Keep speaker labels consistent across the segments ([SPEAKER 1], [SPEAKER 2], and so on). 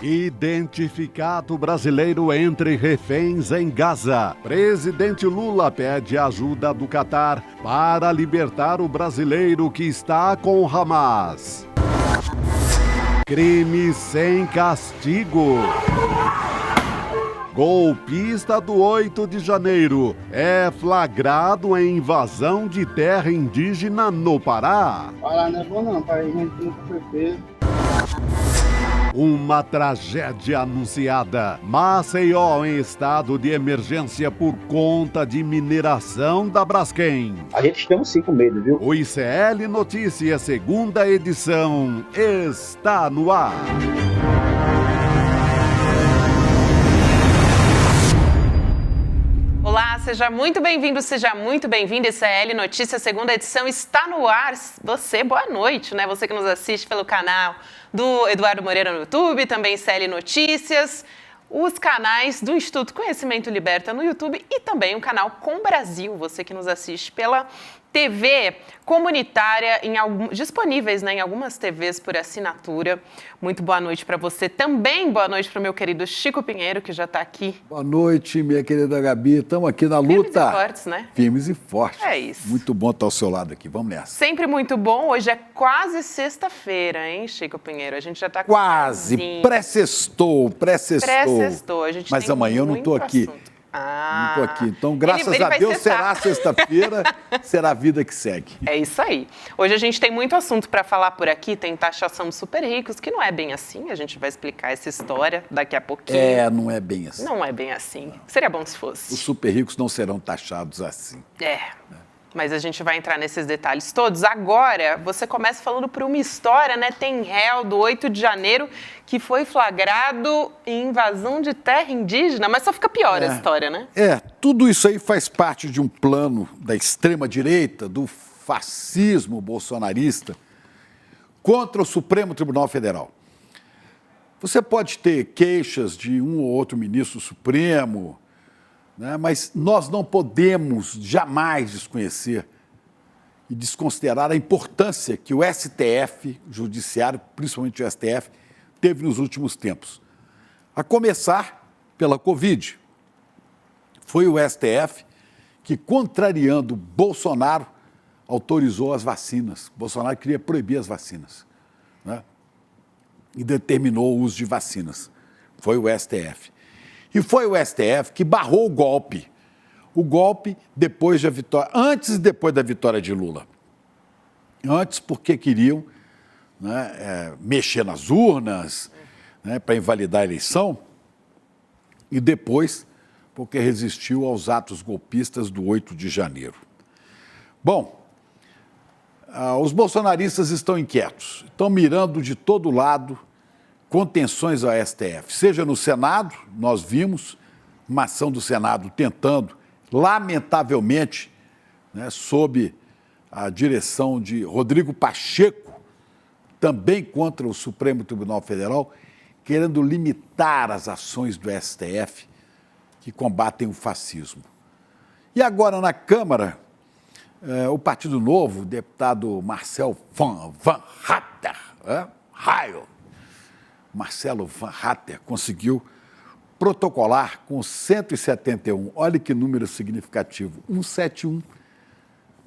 [SPEAKER 1] Identificado brasileiro entre reféns em Gaza. Presidente Lula pede ajuda do Catar para libertar o brasileiro que está com Hamas. Crime sem castigo. Golpista do 8 de janeiro é flagrado em invasão de terra indígena no Pará.
[SPEAKER 2] Pará não é bom não, pai. A gente nunca foi preso.
[SPEAKER 1] Uma tragédia anunciada. Maceió em estado de emergência por conta de mineração da Braskem.
[SPEAKER 2] A gente estamos sim com medo, viu?
[SPEAKER 1] O ICL Notícias, segunda edição, está no ar.
[SPEAKER 3] Olá, seja muito bem-vindo, seja muito bem-vinda. ICL Notícias, segunda edição, está no ar. Você, boa noite, né? Você que nos assiste pelo canal do Eduardo Moreira no YouTube, também ICL Notícias, os canais do Instituto Conhecimento Liberta no YouTube e também o canal Com Brasil, você que nos assiste pela TV comunitária, disponíveis, né, em algumas TVs por assinatura. Muito boa noite para você. Também boa noite para o meu querido Chico Pinheiro, que já está aqui.
[SPEAKER 4] Boa noite, minha querida Gabi. Estamos aqui na luta.
[SPEAKER 3] Firmes e fortes, né?
[SPEAKER 4] Firmes e fortes.
[SPEAKER 3] É isso.
[SPEAKER 4] Muito bom estar ao seu lado aqui. Vamos nessa.
[SPEAKER 3] Sempre muito bom. Hoje é quase sexta-feira, hein, Chico Pinheiro? A gente já está
[SPEAKER 4] quase. Pré-sextou.
[SPEAKER 3] Pré-sextou. A gente
[SPEAKER 4] Mas
[SPEAKER 3] tem
[SPEAKER 4] amanhã eu não estou aqui.
[SPEAKER 3] Assunto.
[SPEAKER 4] Não estou aqui. Então, graças a Deus, será sexta-feira, será a vida que segue.
[SPEAKER 3] É isso aí. Hoje a gente tem muito assunto para falar por aqui. Tem taxação dos super ricos, que não é bem assim. A gente vai explicar essa história daqui a pouquinho.
[SPEAKER 4] Não é bem assim.
[SPEAKER 3] Não é bem assim. Seria bom se fosse.
[SPEAKER 4] Os super ricos não serão taxados assim.
[SPEAKER 3] Mas a gente vai entrar nesses detalhes todos. Agora, você começa falando por uma história, né? Tem réu do 8 de janeiro que foi flagrado em invasão de terra indígena, mas só fica pior a história, né?
[SPEAKER 4] Tudo isso aí faz parte de um plano da extrema-direita, do fascismo bolsonarista, contra o Supremo Tribunal Federal. Você pode ter queixas de um ou outro ministro supremo, né? Mas nós não podemos jamais desconhecer e desconsiderar a importância que o STF, o Judiciário, principalmente o STF, teve nos últimos tempos. A começar pela Covid. Foi o STF que, contrariando Bolsonaro, autorizou as vacinas. Bolsonaro queria proibir as vacinas, né? E determinou o uso de vacinas. Foi o STF. E foi o STF que barrou o golpe. O golpe depois da vitória, antes e depois da vitória de Lula. Antes porque queriam, né, mexer nas urnas, né, para invalidar a eleição. E depois porque resistiu aos atos golpistas do 8 de janeiro. Bom, os bolsonaristas estão inquietos, estão mirando de todo lado contenções ao STF, seja no Senado, nós vimos uma ação do Senado tentando, lamentavelmente, né, sob a direção de Rodrigo Pacheco, também contra o Supremo Tribunal Federal, querendo limitar as ações do STF que combatem o fascismo. E agora na Câmara, o Partido Novo, o deputado Marcelo Van Hatter, Marcelo Van Hatter conseguiu protocolar com 171, olha que número significativo, 171.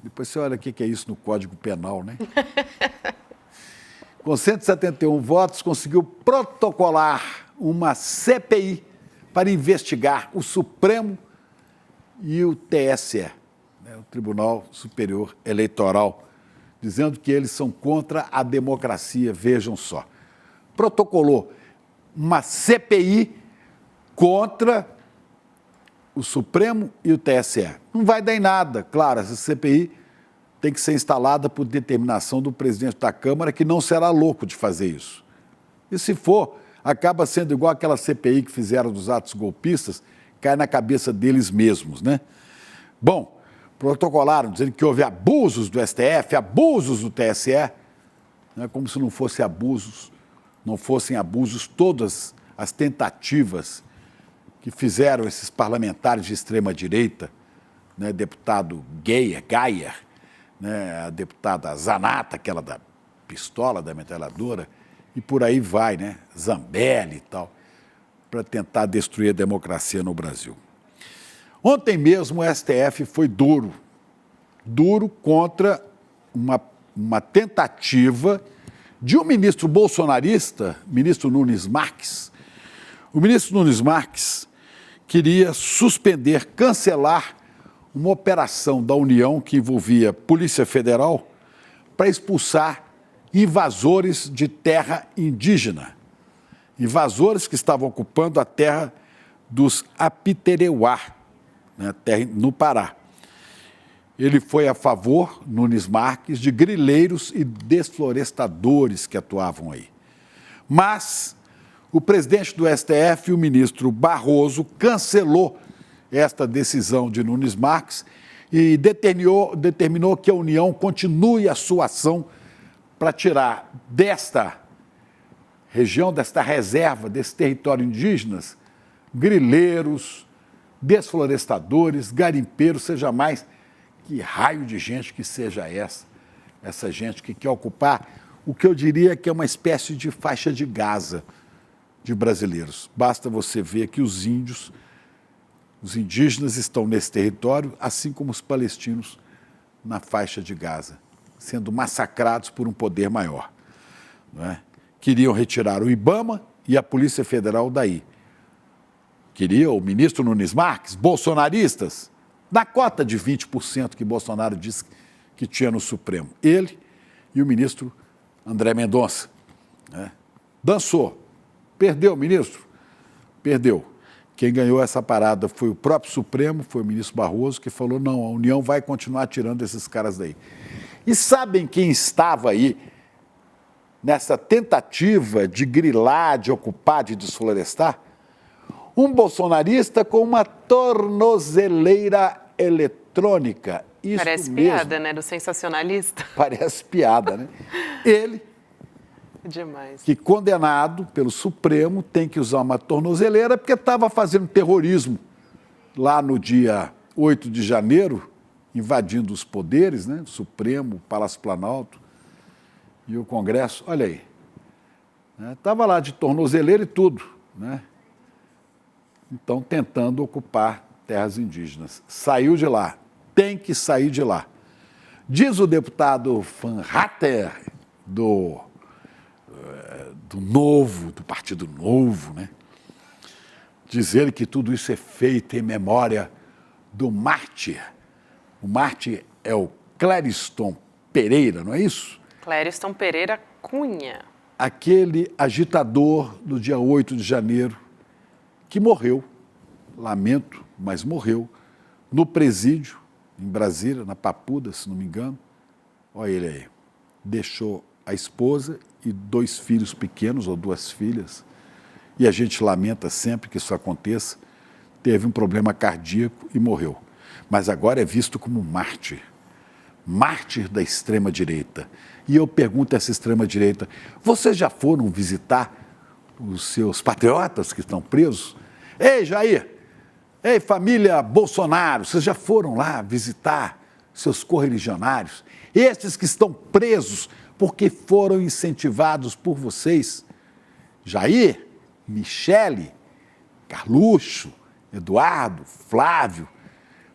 [SPEAKER 4] Depois você olha o que é isso no Código Penal, né? Com 171 votos, conseguiu protocolar uma CPI para investigar o Supremo e o TSE, né, o Tribunal Superior Eleitoral, dizendo que eles são contra a democracia, vejam só. Protocolou uma CPI contra o Supremo e o TSE. Não vai dar em nada, claro, essa CPI tem que ser instalada por determinação do presidente da Câmara, que não será louco de fazer isso. E se for, acaba sendo igual aquela CPI que fizeram dos atos golpistas, cai na cabeça deles mesmos, né? Bom, protocolaram dizendo que houve abusos do STF, abusos do TSE, né, como se não fossem abusos todas as tentativas que fizeram esses parlamentares de extrema-direita, né, deputado Geyer, né, a deputada Zanata, aquela da pistola, da metralhadora, e por aí vai, né? Zambelli e tal, para tentar destruir a democracia no Brasil. Ontem mesmo o STF foi duro contra uma tentativa de um ministro bolsonarista, ministro Nunes Marques. O ministro Nunes Marques queria suspender, cancelar uma operação da União que envolvia Polícia Federal para expulsar invasores de terra indígena. Invasores que estavam ocupando a terra dos Apitereuá, né, terra no Pará. Ele foi a favor, Nunes Marques, de grileiros e desflorestadores que atuavam aí. Mas o presidente do STF, o ministro Barroso, cancelou esta decisão de Nunes Marques e determinou que a União continue a sua ação para tirar desta região, desta reserva, desse território indígenas, grileiros, desflorestadores, garimpeiros, seja mais que raio de gente que seja essa gente que quer ocupar o que eu diria que é uma espécie de faixa de Gaza de brasileiros. Basta você ver que os indígenas estão nesse território, assim como os palestinos na faixa de Gaza, sendo massacrados por um poder maior. Não é? Queriam retirar o IBAMA e a Polícia Federal daí. Queria o ministro Nunes Marques, bolsonaristas, na cota de 20% que Bolsonaro disse que tinha no Supremo. Ele e o ministro André Mendonça. Né? Dançou. Perdeu, ministro? Perdeu. Quem ganhou essa parada foi o próprio Supremo, foi o ministro Barroso, que falou, não, a União vai continuar tirando esses caras daí. E sabem quem estava aí nessa tentativa de grilar, de ocupar, de desflorestar? Um bolsonarista com uma tornozeleira eletrônica. Isso
[SPEAKER 3] parece
[SPEAKER 4] mesmo.
[SPEAKER 3] Piada, né? Do sensacionalista.
[SPEAKER 4] Parece piada, né? Ele,
[SPEAKER 3] demais,
[SPEAKER 4] que condenado pelo Supremo, tem que usar uma tornozeleira porque estava fazendo terrorismo lá no dia 8 de janeiro, invadindo os poderes, né? Supremo, o Palácio Planalto e o Congresso. Olha aí. Estava lá de tornozeleira e tudo, né? Então, tentando ocupar terras indígenas. Saiu de lá. Tem que sair de lá. Diz o deputado Van Hatter, do Novo, do Partido Novo, né? Diz ele que tudo isso é feito em memória do mártir. O mártir é o Clériston Pereira, não é isso?
[SPEAKER 3] Clériston Pereira Cunha.
[SPEAKER 4] Aquele agitador do dia 8 de janeiro, que morreu, lamento, mas morreu, no presídio, em Brasília, na Papuda, se não me engano. Olha ele aí. Deixou a esposa e 2 filhos pequenos, ou 2 filhas, e a gente lamenta sempre que isso aconteça. Teve um problema cardíaco e morreu. Mas agora é visto como mártir. Mártir da extrema-direita. E eu pergunto a essa extrema-direita, vocês já foram visitar os seus patriotas que estão presos? Ei, Jair! Ei, família Bolsonaro, vocês já foram lá visitar seus correligionários? Esses que estão presos porque foram incentivados por vocês? Jair, Michele, Carluxo, Eduardo, Flávio,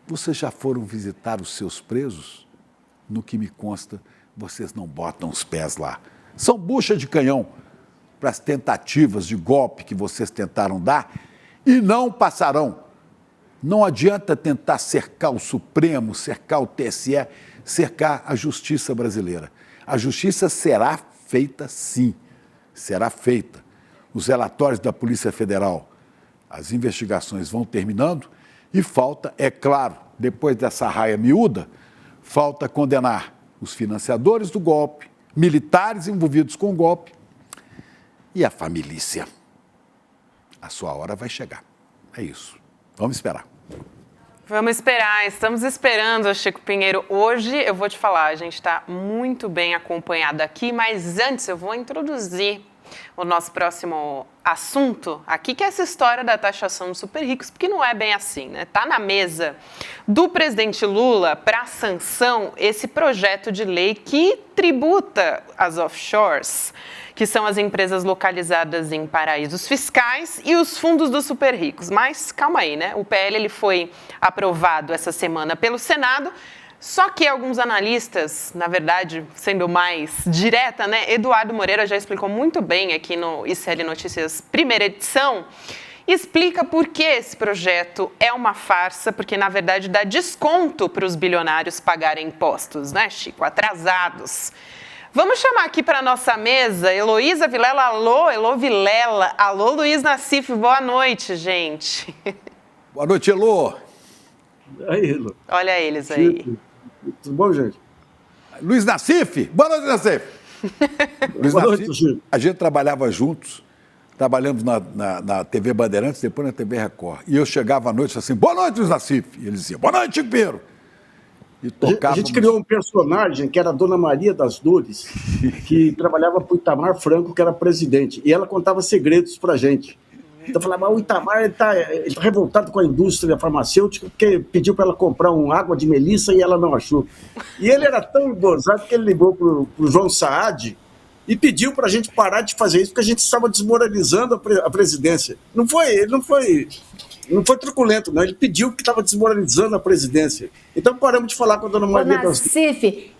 [SPEAKER 4] vocês já foram visitar os seus presos? No que me consta, vocês não botam os pés lá. São bucha de canhão para as tentativas de golpe que vocês tentaram dar e não passarão. Não adianta tentar cercar o Supremo, cercar o TSE, cercar a justiça brasileira. A justiça será feita sim, será feita. Os relatórios da Polícia Federal, as investigações vão terminando e falta, é claro, depois dessa raia miúda, falta condenar os financiadores do golpe, militares envolvidos com o golpe e a família. A sua hora vai chegar. É isso. Vamos esperar.
[SPEAKER 3] Vamos esperar, estamos esperando, Chico Pinheiro. Hoje eu vou te falar, a gente está muito bem acompanhado aqui, mas antes eu vou introduzir o nosso próximo assunto aqui, que é essa história da taxação dos super ricos, porque não é bem assim, né? Tá na mesa do presidente Lula para sanção esse projeto de lei que tributa as offshores, que são as empresas localizadas em paraísos fiscais e os fundos dos super ricos. Mas calma aí, né? O PL ele foi aprovado essa semana pelo Senado. Só que alguns analistas, na verdade, sendo mais direta, né? Eduardo Moreira já explicou muito bem aqui no ICL Notícias primeira edição, explica por que esse projeto é uma farsa, porque, na verdade, dá desconto para os bilionários pagarem impostos, né, Chico? Atrasados. Vamos chamar aqui para a nossa mesa Heloísa Vilela. Alô, Elô Vilela. Alô, Luiz Nassif. Boa noite, gente.
[SPEAKER 4] Boa noite, Elô.
[SPEAKER 2] Aí, Elô.
[SPEAKER 3] Olha eles aí.
[SPEAKER 2] Tudo bom, gente?
[SPEAKER 4] Luiz Nassif. Boa noite, Nassif. Luiz
[SPEAKER 2] Boa
[SPEAKER 4] Nassif,
[SPEAKER 2] noite, Chico.
[SPEAKER 4] a gente trabalhava juntos, trabalhamos na TV Bandeirantes, depois na TV Record. E eu chegava à noite e falava assim, boa noite, Luiz Nassif. E ele dizia, boa noite, Chico Pinheiro. E
[SPEAKER 2] A gente criou um personagem que era a Dona Maria das Dores, que trabalhava para o Itamar Franco, que era presidente. E ela contava segredos para a gente. Então falava, o Itamar ele tá revoltado com a indústria farmacêutica porque pediu para ela comprar uma água de melissa e ela não achou. E ele era tão embosado que ele ligou para o João Saad e pediu para a gente parar de fazer isso porque a gente estava desmoralizando a presidência. Não foi truculento, não. Ele pediu que estava desmoralizando a presidência. Então paramos de falar com a Dona Maria das Dores.
[SPEAKER 5] Nassif,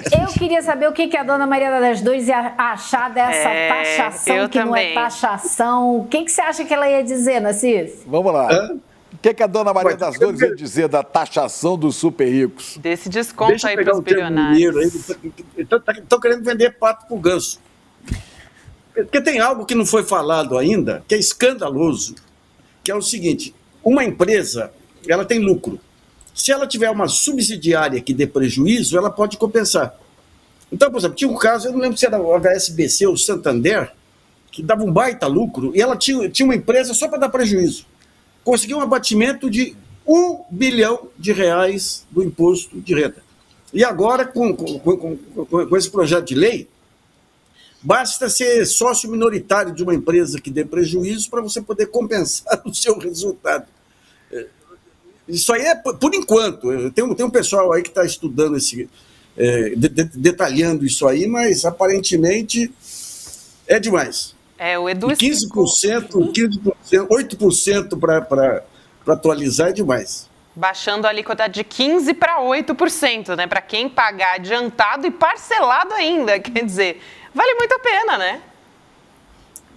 [SPEAKER 5] eu queria saber o que a Dona Maria das Dores ia achar dessa taxação, que não é taxação. O que você acha que ela ia dizer, Nassif?
[SPEAKER 4] Vamos lá. O que a Dona Maria das Dores ia dizer da taxação dos super ricos?
[SPEAKER 3] Desse desconto aí para os bilionários.
[SPEAKER 2] Estão querendo vender pato pro ganso. Porque tem algo que não foi falado ainda, que é escandaloso, que é o seguinte, uma empresa, ela tem lucro. Se ela tiver uma subsidiária que dê prejuízo, ela pode compensar. Então, por exemplo, tinha um caso, eu não lembro se era o HSBC ou o Santander, que dava um baita lucro, e ela tinha uma empresa só para dar prejuízo. Conseguiu um abatimento de R$1 bilhão do imposto de renda. E agora, com esse projeto de lei, basta ser sócio minoritário de uma empresa que dê prejuízo para você poder compensar o seu resultado. Isso aí é por enquanto. Tem um pessoal aí que está estudando detalhando isso aí, mas aparentemente é demais.
[SPEAKER 3] O Edu
[SPEAKER 2] 15%, 8% para atualizar é demais.
[SPEAKER 3] Baixando a alíquota de 15% para 8%, né? Para quem pagar adiantado e parcelado ainda. Quer dizer, vale muito a pena, né?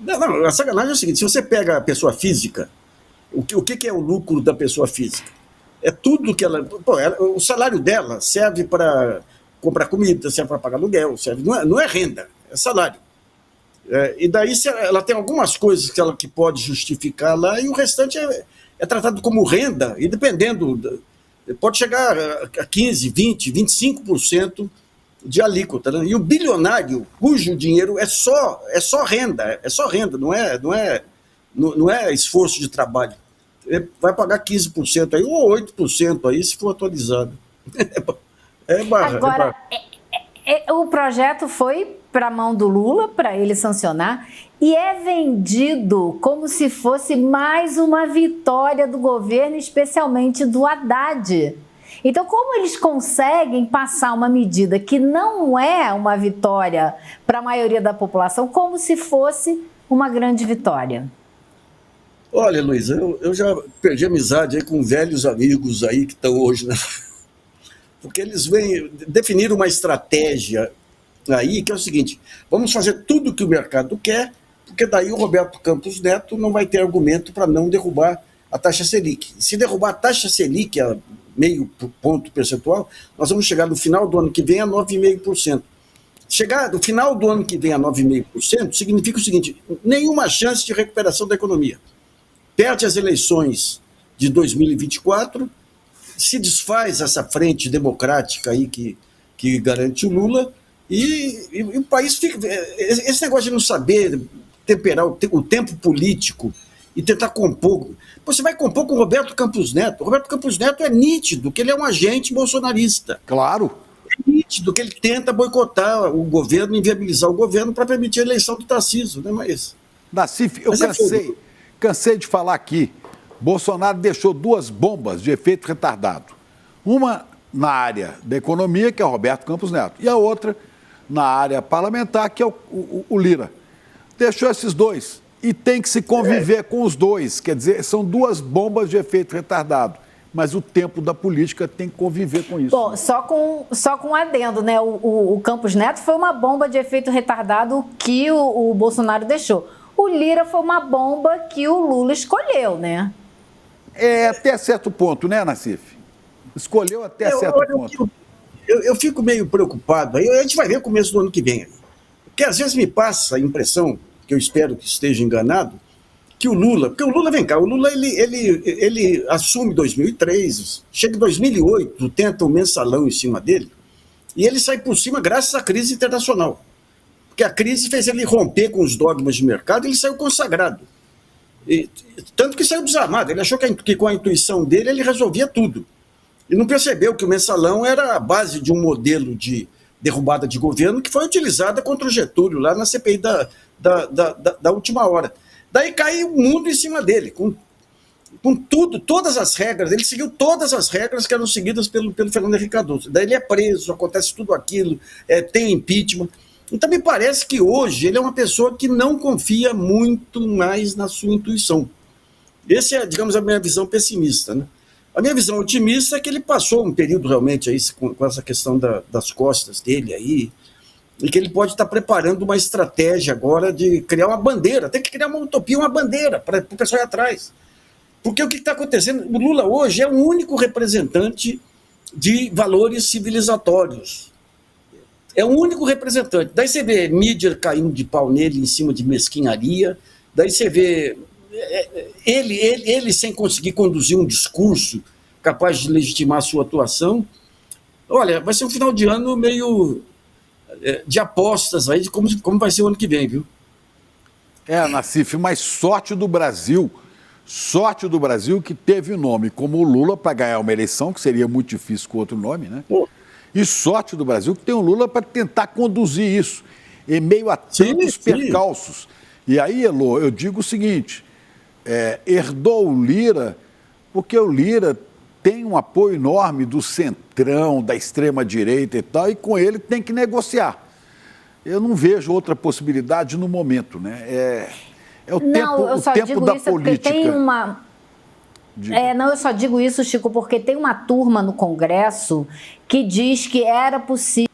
[SPEAKER 2] Não, a sacanagem é o seguinte, se você pega a pessoa física, o que é o lucro da pessoa física? É tudo que ela... o salário dela serve para comprar comida, serve para pagar aluguel, não é renda, é salário. E daí ela tem algumas coisas que pode justificar lá e o restante é tratado como renda, e dependendo, pode chegar a 15%, 20%, 25% de alíquota. Né? E o bilionário, cujo dinheiro é só renda, não é esforço de trabalho. Vai pagar 15% aí, ou 8% aí, se for atualizado.
[SPEAKER 5] Agora, o projeto foi para a mão do Lula, para ele sancionar, e é vendido como se fosse mais uma vitória do governo, especialmente do Haddad. Então, como eles conseguem passar uma medida que não é uma vitória para a maioria da população, como se fosse uma grande vitória?
[SPEAKER 2] Olha, Luísa, eu já perdi amizade aí com velhos amigos aí que estão hoje, né? Porque eles vêm definir uma estratégia aí que é o seguinte, vamos fazer tudo o que o mercado quer, porque daí o Roberto Campos Neto não vai ter argumento para não derrubar a taxa Selic. Se derrubar a taxa Selic a meio ponto percentual, nós vamos chegar no final do ano que vem a 9,5%. Chegar no final do ano que vem a 9,5% significa o seguinte, nenhuma chance de recuperação da economia. Perde as eleições de 2024, se desfaz essa frente democrática aí que garante o Lula, e o país fica... Esse negócio de não saber temperar o tempo político e tentar compor... Você vai compor com o Roberto Campos Neto. O Roberto Campos Neto é nítido, que ele é um agente bolsonarista.
[SPEAKER 4] Claro.
[SPEAKER 2] É nítido que ele tenta boicotar o governo, inviabilizar o governo para permitir a eleição do Tarcísio, né?
[SPEAKER 4] Nassif, eu cansei de falar aqui. Bolsonaro deixou 2 bombas de efeito retardado. Uma na área da economia, que é o Roberto Campos Neto, e a outra na área parlamentar, que é o Lira. Deixou esses 2 e tem que se conviver com os 2. Quer dizer, são 2 bombas de efeito retardado. Mas o tempo da política tem que conviver com isso.
[SPEAKER 5] Bom, só com um adendo, né? O Campos Neto foi uma bomba de efeito retardado que o Bolsonaro deixou. O Lira foi uma bomba que o Lula escolheu, né?
[SPEAKER 2] Até certo ponto, né, Nassif? Escolheu até certo ponto. Eu fico meio preocupado. Aí a gente vai ver o começo do ano que vem. Porque às vezes me passa a impressão, que eu espero que esteja enganado, que o Lula, porque o Lula, vem cá, o Lula ele assume 2003, chega em 2008, tenta o mensalão em cima dele, e ele sai por cima graças à crise internacional. Porque a crise fez ele romper com os dogmas de mercado e ele saiu consagrado. Tanto que saiu desarmado, ele achou que com a intuição dele ele resolvia tudo. E não percebeu que o mensalão era a base de um modelo de derrubada de governo que foi utilizada contra o Getúlio lá na CPI da última hora. Daí caiu o mundo em cima dele, com tudo, todas as regras, ele seguiu todas as regras que eram seguidas pelo Fernando Henrique Cardoso. Daí ele é preso, acontece tudo aquilo, tem impeachment. Então me parece que hoje ele é uma pessoa que não confia muito mais na sua intuição. Essa é, digamos, a minha visão pessimista, né? A minha visão otimista é que ele passou um período realmente aí com essa questão das costas dele aí, e que ele pode estar preparando uma estratégia agora de criar uma bandeira, tem que criar uma utopia, uma bandeira para o pessoal ir atrás. Porque o que está acontecendo, o Lula hoje é o único representante de valores civilizatórios. É o único representante. Daí você vê mídia caindo de pau nele em cima de mesquinharia, daí você vê ele sem conseguir conduzir um discurso capaz de legitimar a sua atuação. Olha, vai ser um final de ano meio de apostas aí de como vai ser o ano que vem, viu?
[SPEAKER 4] Nassif, mas sorte do Brasil que teve o nome como o Lula para ganhar uma eleição, que seria muito difícil com outro nome, né? E sorte do Brasil que tem o Lula para tentar conduzir isso, em meio a tantos percalços. E aí, Elô, eu digo o seguinte, herdou o Lira, porque o Lira tem um apoio enorme do centrão, da extrema-direita e tal, e com ele tem que negociar. Eu não vejo outra possibilidade no momento, né? O tempo da política.
[SPEAKER 5] Tem uma... eu só digo isso, Chico, porque tem uma turma no Congresso que diz que era possível...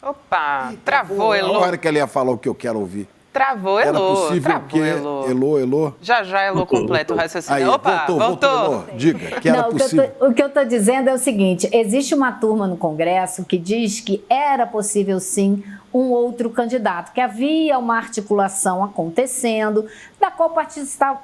[SPEAKER 3] Opa, travou, Elô.
[SPEAKER 4] Agora que ela ia falar o que eu quero ouvir.
[SPEAKER 3] Travou, Elô.
[SPEAKER 4] Era possível que... Elô.
[SPEAKER 3] Já, Elô, completa o raciocínio.
[SPEAKER 4] Aí,
[SPEAKER 3] Opa, voltou.
[SPEAKER 4] Elô, diga, que era possível.
[SPEAKER 5] O que eu estou dizendo é o seguinte, existe uma turma no Congresso que diz que era possível, sim, um outro candidato, que havia uma articulação acontecendo, da qual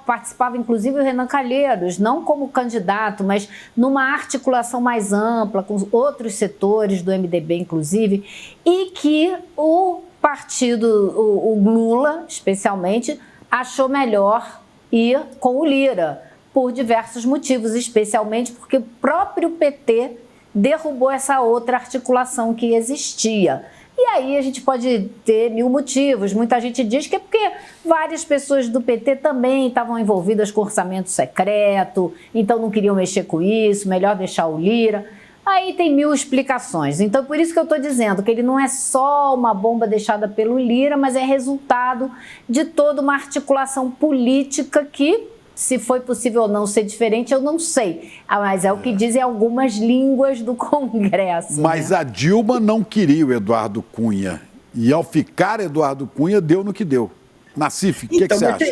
[SPEAKER 5] participava inclusive o Renan Calheiros, não como candidato, mas numa articulação mais ampla, com outros setores do MDB, inclusive, e que o partido, o Lula, especialmente, achou melhor ir com o Lira, por diversos motivos, especialmente porque o próprio PT derrubou essa outra articulação que existia. E aí a gente pode ter 1000 motivos. Muita gente diz que é porque várias pessoas do PT também estavam envolvidas com orçamento secreto, então não queriam mexer com isso, melhor deixar o Lira. Aí tem 1000 explicações. Então, por isso que eu estou dizendo que ele não é só uma bomba deixada pelo Lira, mas é resultado de toda uma articulação política que, se foi possível ou não ser diferente, eu não sei. Mas é o que dizem algumas línguas do Congresso.
[SPEAKER 4] Mas
[SPEAKER 5] né?
[SPEAKER 4] A Dilma não queria o Eduardo Cunha. E ao ficar Eduardo Cunha, deu no que deu. Nassif, o que você acha?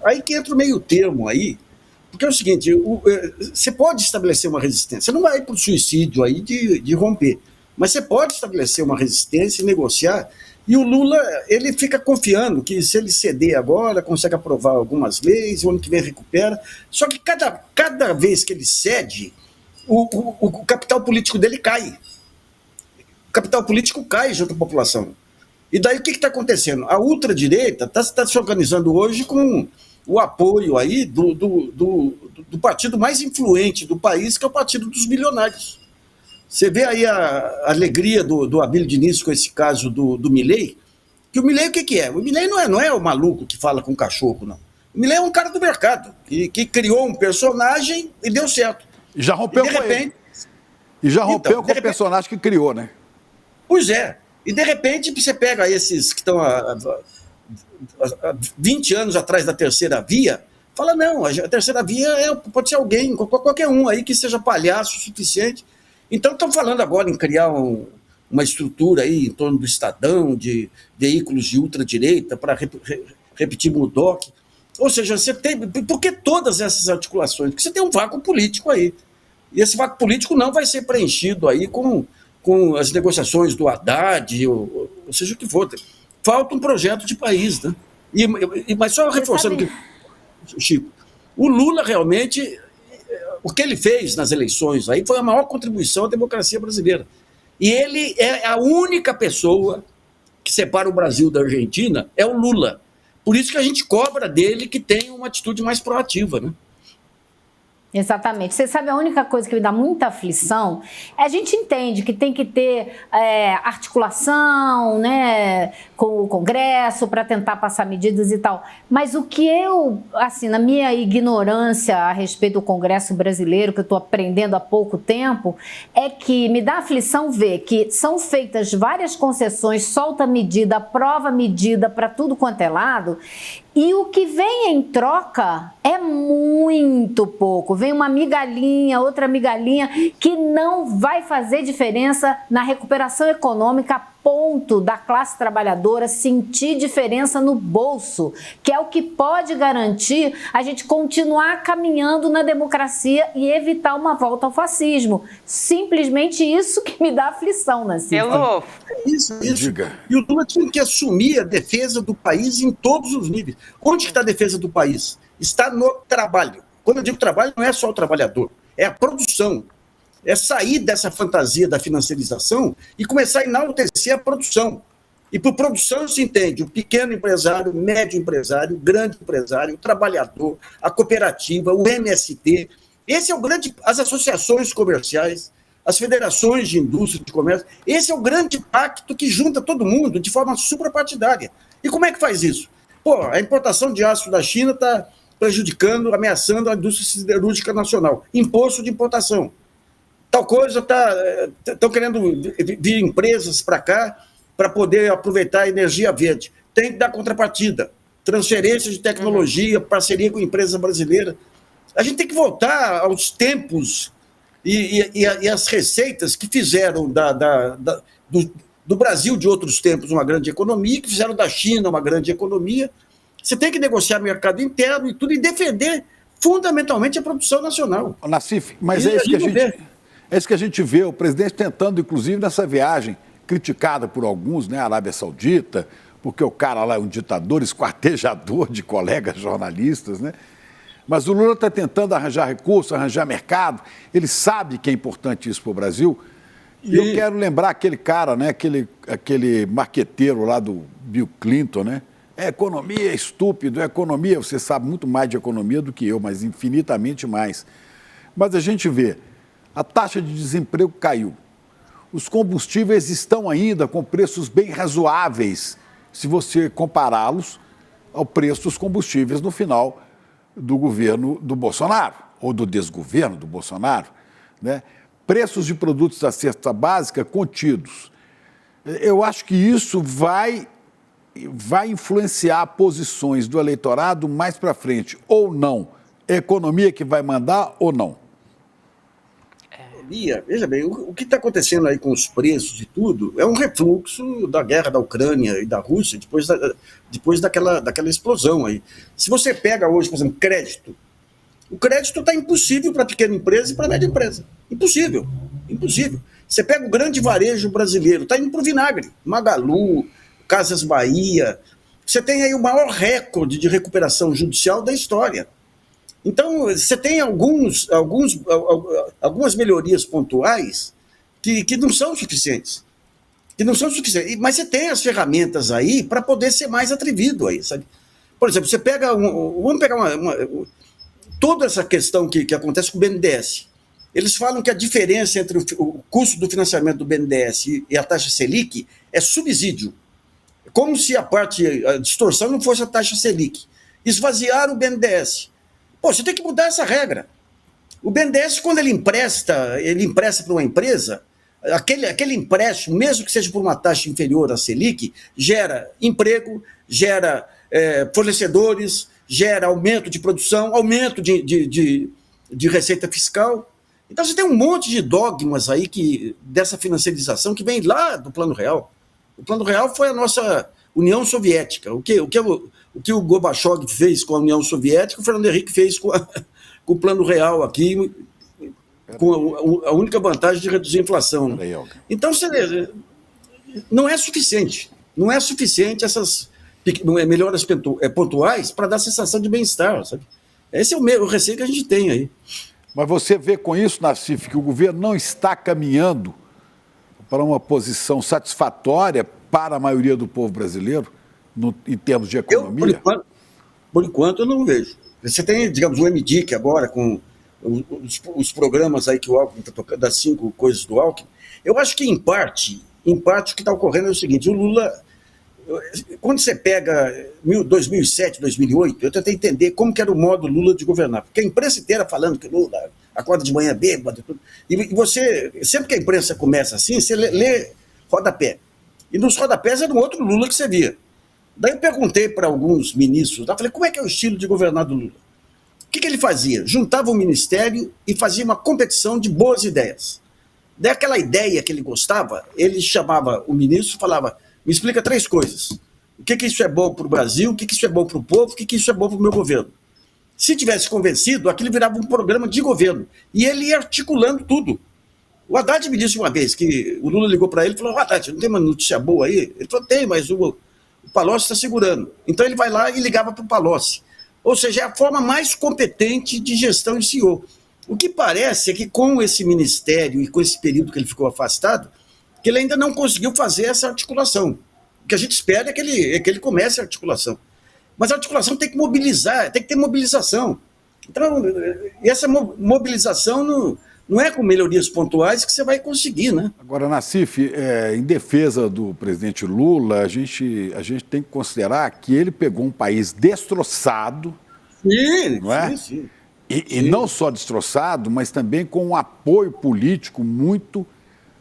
[SPEAKER 2] Aí que entra o meio termo aí. Porque é o seguinte, você pode estabelecer uma resistência. Você não vai para o suicídio aí de romper. Mas você pode estabelecer uma resistência e negociar. E o Lula, ele fica confiando que se ele ceder agora, consegue aprovar algumas leis, o ano que vem recupera. Só que cada vez que ele cede, o capital político dele cai. O capital político cai junto à população. E daí o que está acontecendo? A ultradireita está se organizando hoje com o apoio aí do partido mais influente do país, que é o Partido dos Bilionários. Você vê aí a alegria do Abílio Diniz com esse caso do Milei, que o Milei o que é? O Milei não é o maluco que fala com o cachorro, não. O Milei é um cara do mercado, que criou um personagem e deu certo.
[SPEAKER 4] E já rompeu com ele. E já rompeu com o personagem que criou, né?
[SPEAKER 2] Pois é. E de repente você pega esses que estão há 20 anos atrás da terceira via, fala, não, a terceira via pode ser alguém, qualquer um aí que seja palhaço o suficiente. Então estão falando agora em criar uma estrutura aí em torno do Estadão, de veículos de ultradireita, para repetir Murdoch. Ou seja, você tem. Por que todas essas articulações? Porque você tem um vácuo político aí. E esse vácuo político não vai ser preenchido aí com as negociações do Haddad, ou seja o que for. Falta um projeto de país, né? Mas só reforçando que, Chico, o Lula realmente, o que ele fez nas eleições aí foi a maior contribuição à democracia brasileira. E ele é a única pessoa que separa o Brasil da Argentina, é o Lula. Por isso que a gente cobra dele que tenha uma atitude mais proativa, né?
[SPEAKER 5] Exatamente. Você sabe, a única coisa que me dá muita aflição é a gente entende que tem que ter articulação, né, com o Congresso para tentar passar medidas e tal. Mas o que eu, assim, na minha ignorância a respeito do Congresso brasileiro, que eu estou aprendendo há pouco tempo, é que me dá aflição ver que são feitas várias concessões, solta medida, aprova medida para tudo quanto é lado, e o que vem em troca é muito pouco. Vem uma migalhinha, outra migalhinha, que não vai fazer diferença na recuperação econômica, a ponto da classe trabalhadora sentir diferença no bolso, que é o que pode garantir a gente continuar caminhando na democracia e evitar uma volta ao fascismo. Simplesmente isso que me dá aflição, Nancy.
[SPEAKER 2] Isso. E o Lula tinha que assumir a defesa do país em todos os níveis. Onde está a defesa do país? Está no trabalho. Quando eu digo trabalho, não é só o trabalhador, é a produção. É sair dessa fantasia da financiarização e começar a enaltecer a produção. E por produção se entende o pequeno empresário, o médio empresário, o grande empresário, o trabalhador, a cooperativa, o MST. Esse é o grande... As associações comerciais, as federações de indústria e de comércio. Esse é o grande pacto que junta todo mundo de forma suprapartidária. E como é que faz isso? A importação de aço da China está prejudicando, ameaçando a indústria siderúrgica nacional. Imposto de importação. Tal coisa, estão querendo vir empresas para cá para poder aproveitar a energia verde. Tem que dar contrapartida. Transferência de tecnologia, parceria com empresas brasileiras. A gente tem que voltar aos tempos e as receitas que fizeram do Brasil de outros tempos uma grande economia, que fizeram da China uma grande economia. Você tem que negociar mercado interno e tudo, e defender fundamentalmente a produção nacional.
[SPEAKER 4] Nassif, mas é isso que a gente vê, o presidente tentando, inclusive, nessa viagem, criticada por alguns, né, Arábia Saudita, porque o cara lá é um ditador, esquartejador de colegas jornalistas, né? Mas o Lula está tentando arranjar recursos, arranjar mercado, ele sabe que é importante isso para o Brasil. E eu quero lembrar aquele cara, né, aquele marqueteiro lá do Bill Clinton, né? Economia é estúpido, economia, você sabe muito mais de economia do que eu, mas infinitamente mais. Mas a gente vê, a taxa de desemprego caiu. Os combustíveis estão ainda com preços bem razoáveis, se você compará-los ao preço dos combustíveis no final do governo do Bolsonaro, ou do desgoverno do Bolsonaro, né? Preços de produtos da cesta básica contidos. Eu acho que isso vai influenciar posições do eleitorado mais para frente, ou não. É a economia que vai mandar ou não?
[SPEAKER 2] Veja bem, o que está acontecendo aí com os preços e tudo é um refluxo da guerra da Ucrânia e da Rússia depois daquela explosão aí. Se você pega hoje, por exemplo, crédito, o crédito está impossível para pequena empresa e para média empresa. Impossível. Você pega o grande varejo brasileiro, está indo para o vinagre. Magalu, Casas Bahia. Você tem aí o maior recorde de recuperação judicial da história. Então, você tem algumas melhorias pontuais que não são suficientes. Mas você tem as ferramentas aí para poder ser mais atrevido aí, sabe? Por exemplo, você pega vamos pegar toda essa questão que acontece com o BNDES. Eles falam que a diferença entre o custo do financiamento do BNDES e a taxa Selic é subsídio. Como se a distorção não fosse a taxa Selic. Esvaziar o BNDES. Pô, você tem que mudar essa regra. O BNDES, quando ele empresta para uma empresa, aquele empréstimo, mesmo que seja por uma taxa inferior à Selic, gera emprego, gera fornecedores, gera aumento de produção, aumento de receita fiscal. Então você tem um monte de dogmas aí dessa financiarização que vem lá do Plano Real. O Plano Real foi a nossa União Soviética. O que o Gorbachev fez com a União Soviética, o Fernando Henrique fez com o Plano Real aqui, com a única vantagem de reduzir a inflação. Então, não é suficiente. Não é suficiente essas melhoras pontuais para dar sensação de bem-estar, sabe? Esse é o receio que a gente tem aí.
[SPEAKER 4] Mas você vê com isso, Nassif, que o governo não está caminhando para uma posição satisfatória para a maioria do povo brasileiro, em termos de economia?
[SPEAKER 2] Por enquanto, eu não vejo. Você tem, digamos, o MDIC agora, com os programas aí que o Alckmin está tocando, das 5 coisas do Alckmin. Eu acho que, em parte, o que está ocorrendo é o seguinte: o Lula, quando você pega 2007, 2008, eu tentei entender como que era o modo Lula de governar, porque a imprensa inteira falando que Lula acorda de manhã bêbado, e você, sempre que a imprensa começa assim, você lê rodapé, e nos rodapés era um outro Lula que você via. Daí eu perguntei para alguns ministros, falei, como é que é o estilo de governar do Lula? O que ele fazia? Juntava o ministério e fazia uma competição de boas ideias. Daí aquela ideia que ele gostava, ele chamava o ministro e falava: me explica 3 coisas. O que isso é bom para o Brasil, o que isso é bom para o povo, o que isso é bom para o meu governo. Se tivesse convencido, aquilo virava um programa de governo. E ele ia articulando tudo. O Haddad me disse uma vez que o Lula ligou para ele e falou: Haddad, não tem uma notícia boa aí? Ele falou: tem, mas o Palocci está segurando. Então ele vai lá e ligava para o Palocci. Ou seja, é a forma mais competente de gestão de CEO. O que parece é que com esse ministério e com esse período que ele ficou afastado, que ele ainda não conseguiu fazer essa articulação. O que a gente espera é que ele comece a articulação. Mas a articulação tem que mobilizar, tem que ter mobilização. Então, essa mobilização não é com melhorias pontuais que você vai conseguir, né?
[SPEAKER 4] Agora, Nassif, em defesa do presidente Lula, a gente tem que considerar que ele pegou um país destroçado,
[SPEAKER 2] sim,
[SPEAKER 4] não é?
[SPEAKER 2] Sim.
[SPEAKER 4] E não só destroçado, mas também com um apoio político muito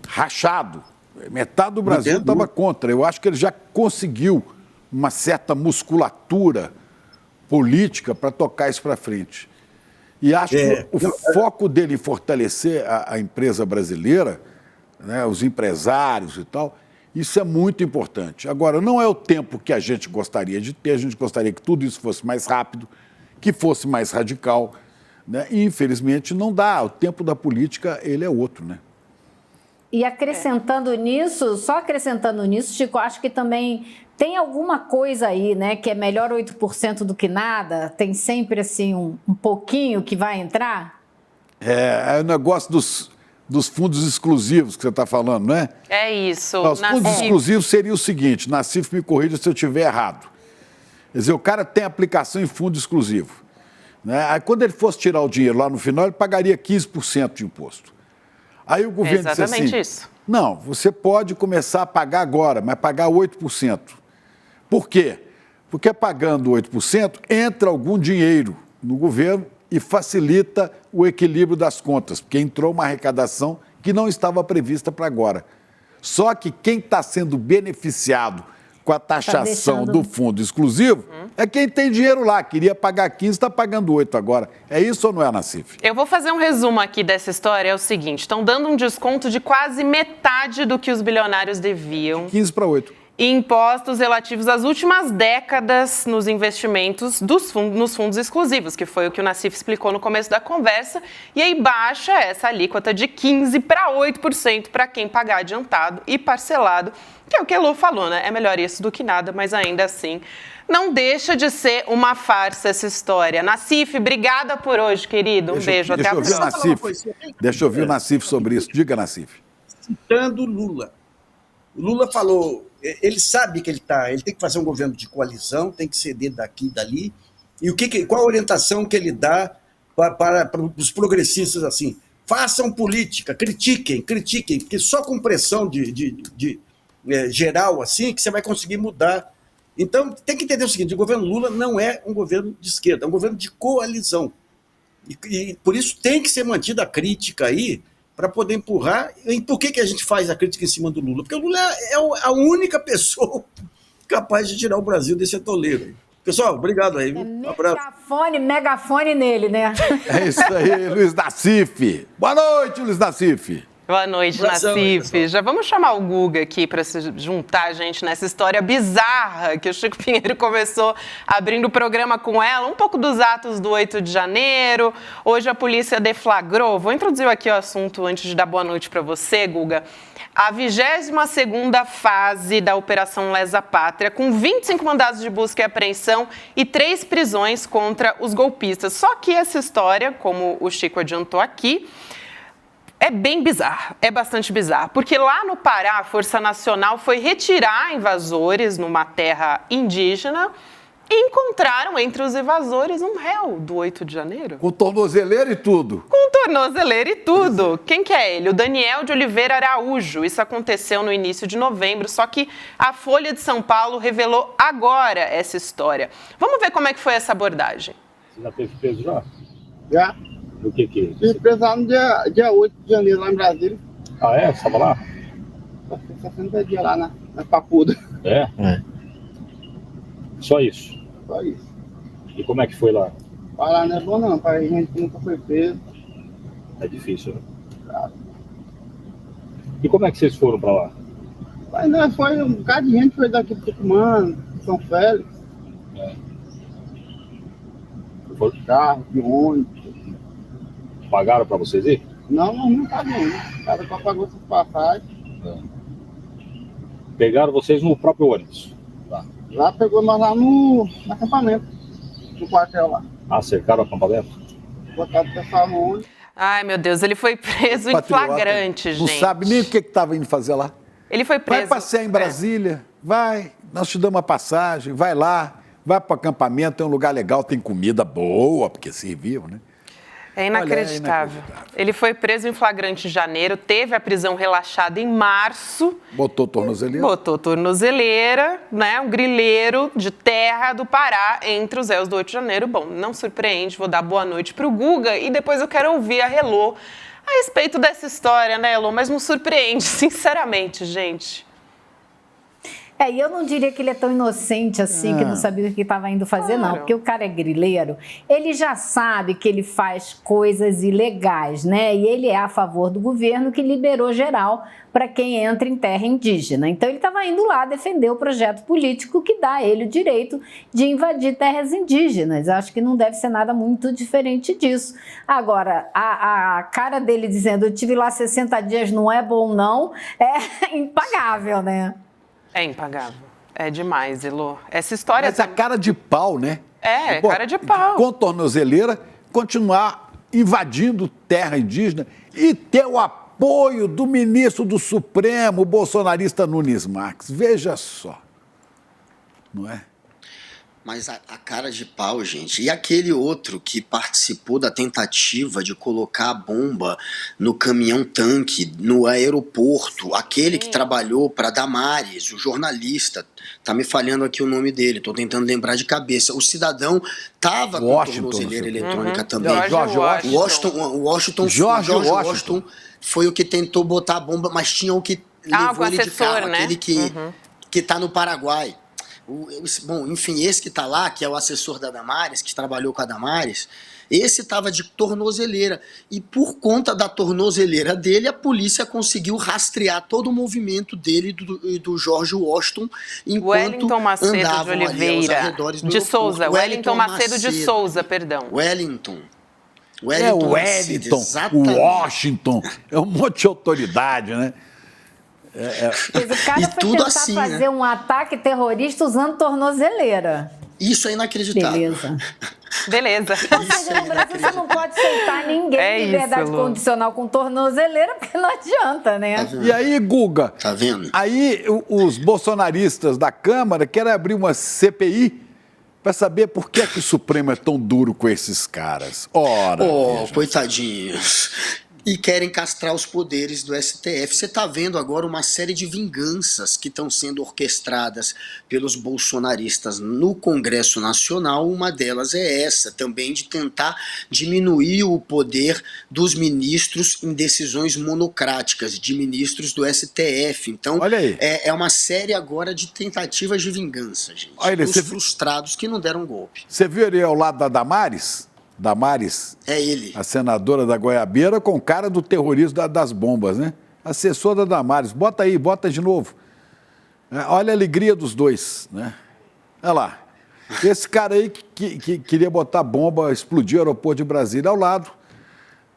[SPEAKER 4] rachado. Metade do Brasil estava contra. Eu acho que ele já conseguiu uma certa musculatura política para tocar isso para frente. E acho que o foco dele em fortalecer a empresa brasileira, né, os empresários e tal, isso é muito importante. Agora, não é o tempo que a gente gostaria de ter, a gente gostaria que tudo isso fosse mais rápido, que fosse mais radical, né? E, infelizmente, não dá. O tempo da política, ele é outro, né?
[SPEAKER 5] E acrescentando nisso, Chico, acho que também tem alguma coisa aí, né, que é melhor 8% do que nada? Tem sempre, assim, um pouquinho que vai entrar? É
[SPEAKER 4] o negócio dos fundos exclusivos que você está falando, não é?
[SPEAKER 3] É isso.
[SPEAKER 4] Os fundos exclusivos seria o seguinte, Nassif, me corrija se eu estiver errado. Quer dizer, o cara tem aplicação em fundo exclusivo, né? Aí, quando ele fosse tirar o dinheiro lá no final, ele pagaria 15% de imposto. Aí o governo disse assim,
[SPEAKER 3] isso.
[SPEAKER 4] Não, você pode começar a pagar agora, mas pagar 8%. Por quê? Porque pagando 8%, entra algum dinheiro no governo e facilita o equilíbrio das contas, porque entrou uma arrecadação que não estava prevista para agora. Só que quem está sendo beneficiado com a taxação do fundo exclusivo é quem tem dinheiro lá. Queria pagar 15, está pagando 8 agora. É isso ou não é, Nassif?
[SPEAKER 3] Eu vou fazer um resumo aqui dessa história. É o seguinte, estão dando um desconto de quase metade do que os bilionários deviam.
[SPEAKER 4] 15 para 8.
[SPEAKER 3] Impostos relativos às últimas décadas nos investimentos nos fundos exclusivos, que foi o que o Nassif explicou no começo da conversa, e aí baixa essa alíquota de 15% para 8% para quem pagar adiantado e parcelado, que é o que a Lu falou, né? É melhor isso do que nada, mas ainda assim não deixa de ser uma farsa essa história. Nassif, obrigada por hoje, querido. Um beijo, até a próxima.
[SPEAKER 4] Deixa eu ouvir o Nassif sobre isso. Diga, Nassif.
[SPEAKER 2] Citando Lula. O Lula falou, ele sabe que ele tem que fazer um governo de coalizão, tem que ceder daqui e dali. E qual a orientação que ele dá para os progressistas assim? façam política, critiquem, porque só com pressão geral assim que você vai conseguir mudar. Então, tem que entender o seguinte, o governo Lula não é um governo de esquerda, é um governo de coalizão. E por isso tem que ser mantida a crítica aí, para poder empurrar. E por que a gente faz a crítica em cima do Lula? Porque o Lula é a única pessoa capaz de tirar o Brasil desse atoleiro aí. Pessoal, obrigado aí. Um abraço.
[SPEAKER 5] Megafone nele, né?
[SPEAKER 4] É isso aí, Luiz Nassif. Boa noite, Luiz Nassif.
[SPEAKER 3] Boa noite, Nassif. Já vamos chamar o Guga aqui para se juntar a gente nessa história bizarra que o Chico Pinheiro começou abrindo o programa com ela, um pouco dos atos do 8 de janeiro. Hoje a polícia deflagrou, vou introduzir aqui o assunto antes de dar boa noite para você, Guga, a 22ª fase da Operação Lesa Pátria, com 25 mandados de busca e apreensão e 3 prisões contra os golpistas. Só que essa história, como o Chico adiantou aqui, é bem bizarro, é bastante bizarro, porque lá no Pará, a Força Nacional foi retirar invasores numa terra indígena e encontraram entre os invasores um réu do 8 de janeiro.
[SPEAKER 4] Com tornozeleira e tudo.
[SPEAKER 3] Com tornozeleira e tudo. Quem que é ele? O Daniel de Oliveira Araújo. Isso aconteceu no início de novembro, só que a Folha de São Paulo revelou agora essa história. Vamos ver como é que foi essa abordagem.
[SPEAKER 6] Você já teve preso já?
[SPEAKER 7] Já.
[SPEAKER 6] O que que?
[SPEAKER 7] Fui preso no dia 8 de janeiro, lá em Brasília.
[SPEAKER 6] Ah, é? Você estava lá?
[SPEAKER 7] Passei 60 dias lá na Papuda.
[SPEAKER 6] É? Só isso?
[SPEAKER 7] Só isso.
[SPEAKER 6] E como é que foi lá?
[SPEAKER 7] Lá não é bom não, pra gente que nunca foi preso.
[SPEAKER 6] É difícil, né?
[SPEAKER 7] Claro.
[SPEAKER 6] E como é que vocês foram para lá?
[SPEAKER 7] Mas não, foi um bocado de gente, foi daqui do Tucumã, São Félix.
[SPEAKER 6] Foi?
[SPEAKER 7] De carro, de ônibus.
[SPEAKER 6] Pagaram para vocês ir?
[SPEAKER 7] Não pagou, né? Cada qual pagou suas passagens.
[SPEAKER 6] Pegaram vocês no próprio ônibus? Tá.
[SPEAKER 7] Lá pegou nós lá no acampamento, no quartel lá.
[SPEAKER 6] Ah, cercaram o acampamento?
[SPEAKER 7] Botaram o pessoal no ônibus.
[SPEAKER 3] Ai, meu Deus, ele foi preso em flagrante,
[SPEAKER 4] Não
[SPEAKER 3] gente.
[SPEAKER 4] sabe nem o que estava indo fazer lá.
[SPEAKER 3] Ele foi preso.
[SPEAKER 4] Vai passear em Brasília, vai, nós te damos uma passagem, vai lá, vai para o acampamento, é um lugar legal, tem comida boa, porque serviu, né?
[SPEAKER 3] É inacreditável. Ele foi preso em flagrante em janeiro, teve a prisão relaxada em março.
[SPEAKER 4] Botou tornozeleira?
[SPEAKER 3] Botou tornozeleira, né? Um grileiro de terra do Pará entre os réus do 8 de janeiro. Bom, não surpreende, vou dar boa noite para o Guga e depois eu quero ouvir a Helô a respeito dessa história, né, Helô? Mas não surpreende, sinceramente, gente.
[SPEAKER 5] E eu não diria que ele é tão inocente assim, que não sabia o que estava indo fazer, não. Porque o cara é grileiro, ele já sabe que ele faz coisas ilegais, né? E ele é a favor do governo que liberou geral para quem entra em terra indígena. Então, ele estava indo lá defender o projeto político que dá a ele o direito de invadir terras indígenas. Acho que não deve ser nada muito diferente disso. Agora, a cara dele dizendo, eu tive lá 60 dias, não é bom não, é impagável, né?
[SPEAKER 3] É impagável. É demais, Elô. Essa história...
[SPEAKER 4] Mas a cara de pau, né?
[SPEAKER 3] Cara de pau.
[SPEAKER 4] Com tornozeleira, continuar invadindo terra indígena e ter o apoio do ministro do Supremo, o bolsonarista Nunes Marques. Veja só. Não é?
[SPEAKER 8] Mas a cara de pau, gente. E aquele outro que participou da tentativa de colocar a bomba no caminhão-tanque, no aeroporto, aquele que trabalhou para Damares, o jornalista, tá me falhando aqui o nome dele, tô tentando lembrar de cabeça. O cidadão tava com tornozeleira eletrônica também.
[SPEAKER 4] Jorge
[SPEAKER 8] Washington foi o que tentou botar a bomba, mas tinha o que levou ele de carro, né? Aquele que tá no Paraguai. Bom, enfim, esse que está lá, que é o assessor da Damares, que trabalhou com a Damares, esse estava de tornozeleira. E por conta da tornozeleira dele, a polícia conseguiu rastrear todo o movimento dele e do Jorge Washington enquanto
[SPEAKER 3] Wellington Macedo
[SPEAKER 8] andavam
[SPEAKER 3] de Oliveira,
[SPEAKER 8] ali aos arredores do
[SPEAKER 3] de Souza.
[SPEAKER 8] Wellington
[SPEAKER 3] Macedo de Souza, perdão.
[SPEAKER 8] Wellington,
[SPEAKER 4] Wellington, Washington, é um monte de autoridade, né?
[SPEAKER 5] Mas o cara foi tentar fazer um ataque terrorista usando tornozeleira.
[SPEAKER 8] Isso é inacreditável.
[SPEAKER 5] Beleza. Ou seja, no Brasil você não pode soltar ninguém em liberdade condicional com tornozeleira, porque não adianta, né?
[SPEAKER 4] E aí, Guga?
[SPEAKER 8] Tá vendo?
[SPEAKER 4] Aí os bolsonaristas da Câmara querem abrir uma CPI para saber por que o Supremo é tão duro com esses caras. Ora,
[SPEAKER 8] coitadinhos. e querem castrar os poderes do STF. Você está vendo agora uma série de vinganças que estão sendo orquestradas pelos bolsonaristas no Congresso Nacional. Uma delas é essa, também de tentar diminuir o poder dos ministros em decisões monocráticas, de ministros do STF. Então, é uma série agora de tentativas de vingança, gente. Os frustrados que não deram golpe.
[SPEAKER 4] Você viu ali ao lado da Damares? Damares,
[SPEAKER 8] é ele,
[SPEAKER 4] a senadora da Goiabeira, com cara do terrorismo das bombas, né? Assessor da Damares, bota aí, bota de novo. Olha a alegria dos dois, né? Olha lá, esse cara aí que queria botar bomba, explodir o aeroporto de Brasília, ao lado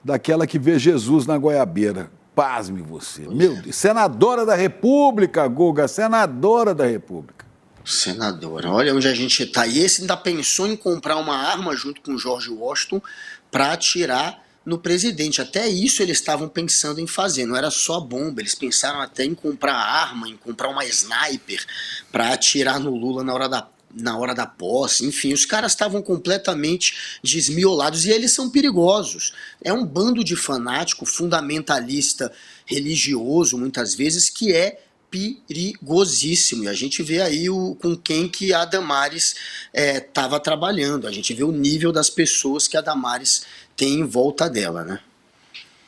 [SPEAKER 4] daquela que vê Jesus na Goiabeira. Pasme você, meu Deus, senadora da República, Guga, senadora da República.
[SPEAKER 8] Senadora, olha onde a gente está. E esse ainda pensou em comprar uma arma junto com o George Washington para atirar no presidente. Até isso eles estavam pensando em fazer, não era só bomba, eles pensaram até em comprar arma, em comprar uma sniper para atirar no Lula na hora da posse. Enfim, os caras estavam completamente desmiolados e eles são perigosos. É um bando de fanático, fundamentalista, religioso, muitas vezes, que é perigosíssimo, e a gente vê aí com quem que a Damares estava trabalhando, a gente vê o nível das pessoas que a Damares tem em volta dela, né?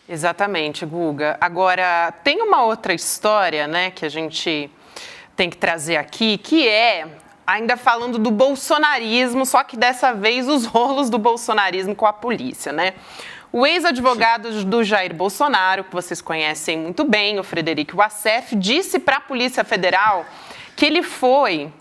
[SPEAKER 3] Exatamente, Guga. Agora, tem uma outra história, né, que a gente tem que trazer aqui, que é, ainda falando do bolsonarismo, só que dessa vez os rolos do bolsonarismo com a polícia, né? O ex-advogado do Jair Bolsonaro, que vocês conhecem muito bem, o Frederico Wassef, disse para a Polícia Federal que foi,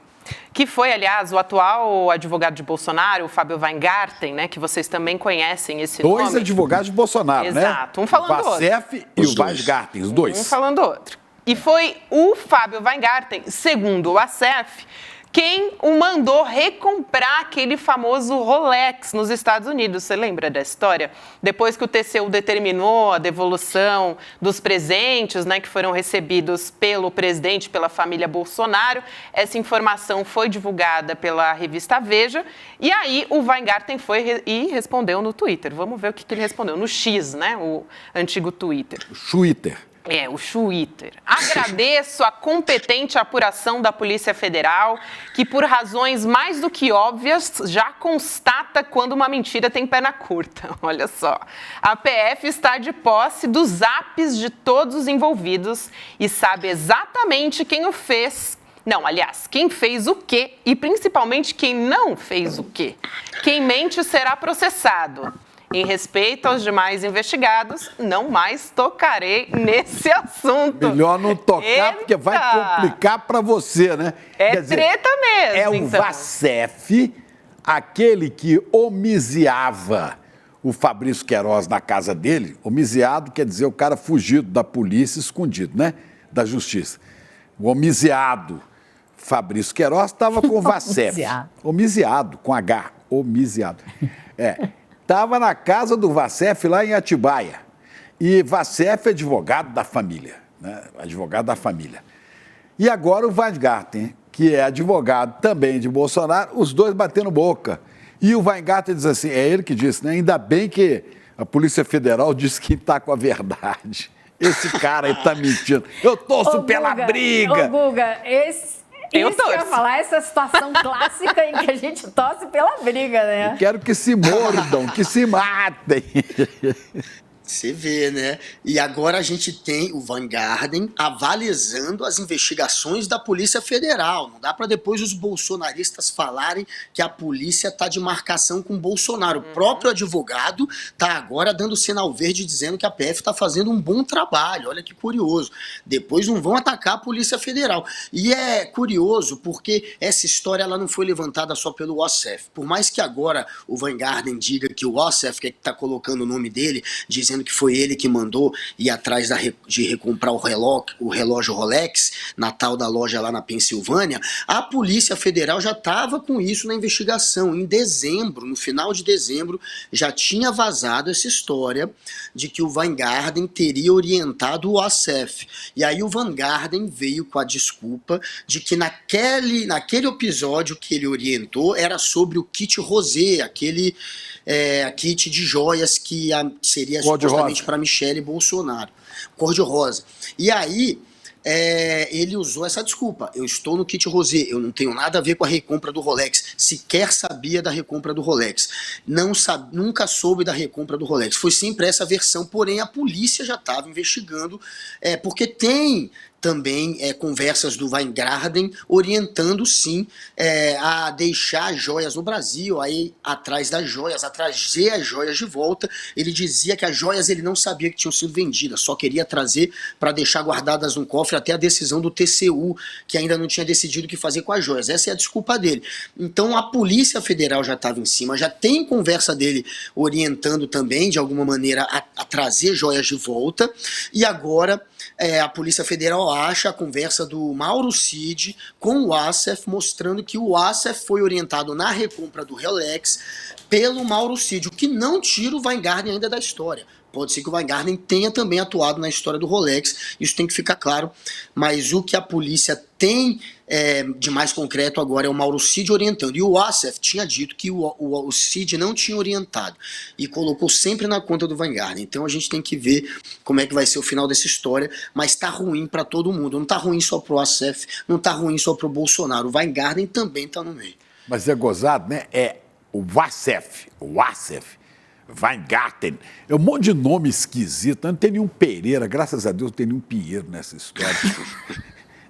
[SPEAKER 3] aliás, o atual advogado de Bolsonaro, o Fábio Weingarten, né, que vocês também conhecem esse nome.
[SPEAKER 4] Dois advogados de Bolsonaro, né?
[SPEAKER 3] Exato, um falando do outro.
[SPEAKER 4] O Wassef e o Weingarten, os dois.
[SPEAKER 3] Um falando do outro. E foi o Fábio Weingarten, segundo o Wassef, quem o mandou recomprar aquele famoso Rolex nos Estados Unidos. Você lembra da história? Depois que o TCU determinou a devolução dos presentes, né, que foram recebidos pelo presidente, pela família Bolsonaro, essa informação foi divulgada pela revista Veja, e aí o Weingarten foi e respondeu no Twitter. Vamos ver o que ele respondeu. No X, né, o antigo Twitter.
[SPEAKER 4] Twitter.
[SPEAKER 3] O Twitter. Agradeço a competente apuração da Polícia Federal, que por razões mais do que óbvias já constata quando uma mentira tem perna curta. Olha só. A PF está de posse dos apps de todos os envolvidos e sabe exatamente quem o fez. Não, aliás, quem fez o quê e principalmente quem não fez o quê. Quem mente será processado. Em respeito aos demais investigados, não mais tocarei nesse assunto.
[SPEAKER 4] Melhor não tocar, porque vai complicar para você, né?
[SPEAKER 3] Quer dizer, treta mesmo.
[SPEAKER 4] É o Wassef, aquele que homiziava o Fabrício Queiroz na casa dele. Homiziado quer dizer o cara fugido da polícia, escondido, né? Da justiça. O homiziado Fabrício Queiroz estava com o Wassef. Homiziado, com H. Homiziado. Estava na casa do Wassef lá em Atibaia. E Wassef é advogado da família, né? Advogado da família. E agora o Weingarten, que é advogado também de Bolsonaro, os dois batendo boca. E o Weingarten diz assim, é ele que disse, né? Ainda bem que a Polícia Federal disse que está com a verdade. Esse cara aí está mentindo. Eu torço pela briga.
[SPEAKER 5] Guga, isso que eu ia falar, essa situação clássica em que a gente torce pela briga, né?
[SPEAKER 4] Eu quero que se mordam, que se matem.
[SPEAKER 8] Você vê, né? E agora a gente tem o Weingarten avalizando as investigações da Polícia Federal. Não dá para depois os bolsonaristas falarem que a polícia está de marcação com o Bolsonaro. O próprio advogado está agora dando sinal verde dizendo que a PF está fazendo um bom trabalho. Olha que curioso. Depois não vão atacar a Polícia Federal. E é curioso porque essa história ela não foi levantada só pelo Wassef. Por mais que agora o Weingarten diga que o Wassef, que está colocando o nome dele, dizendo que foi ele que mandou ir atrás de recomprar o relógio Rolex na tal da loja lá na Pensilvânia, a Polícia Federal já estava com isso na investigação. Em dezembro, no final de dezembro, já tinha vazado essa história de que o Weingarten teria orientado o Wassef. E aí o Weingarten veio com a desculpa de que naquele episódio que ele orientou era sobre o kit rosé, aquele kit de joias que seria supostamente para Michele Bolsonaro. Cor-de-rosa. E aí, ele usou essa desculpa. Eu estou no kit rosé, eu não tenho nada a ver com a recompra do Rolex. Sequer sabia da recompra do Rolex. Nunca soube da recompra do Rolex. Foi sempre essa versão, porém a polícia já estava investigando, porque tem também conversas do Weingarten orientando, sim, a deixar joias no Brasil, aí atrás das joias, a trazer as joias de volta. Ele dizia que as joias ele não sabia que tinham sido vendidas, só queria trazer para deixar guardadas num cofre até a decisão do TCU, que ainda não tinha decidido o que fazer com as joias. Essa é a desculpa dele. Então a Polícia Federal já estava em cima, já tem conversa dele orientando também, de alguma maneira, a trazer joias de volta, e agora a Polícia Federal acha a conversa do Mauro Cid com o Assef, mostrando que o Assef foi orientado na recompra do Rolex pelo Mauro Cid, o que não tira o Weingarten ainda da história. Pode ser que o Weingarten tenha também atuado na história do Rolex, isso tem que ficar claro, mas o que a polícia tem de mais concreto agora é o Mauro Cid orientando. E o Assef tinha dito que o Cid não tinha orientado e colocou sempre na conta do Weingarten. Então a gente tem que ver como é que vai ser o final dessa história, mas tá ruim para todo mundo. Não tá ruim só pro Assef, não tá ruim só pro Bolsonaro. O Weingarten também tá no meio.
[SPEAKER 4] Mas é gozado, né? O Assef, Weingarten, é um monte de nome esquisito. Não tem nenhum Pereira, graças a Deus não tem nenhum Pinheiro nessa história.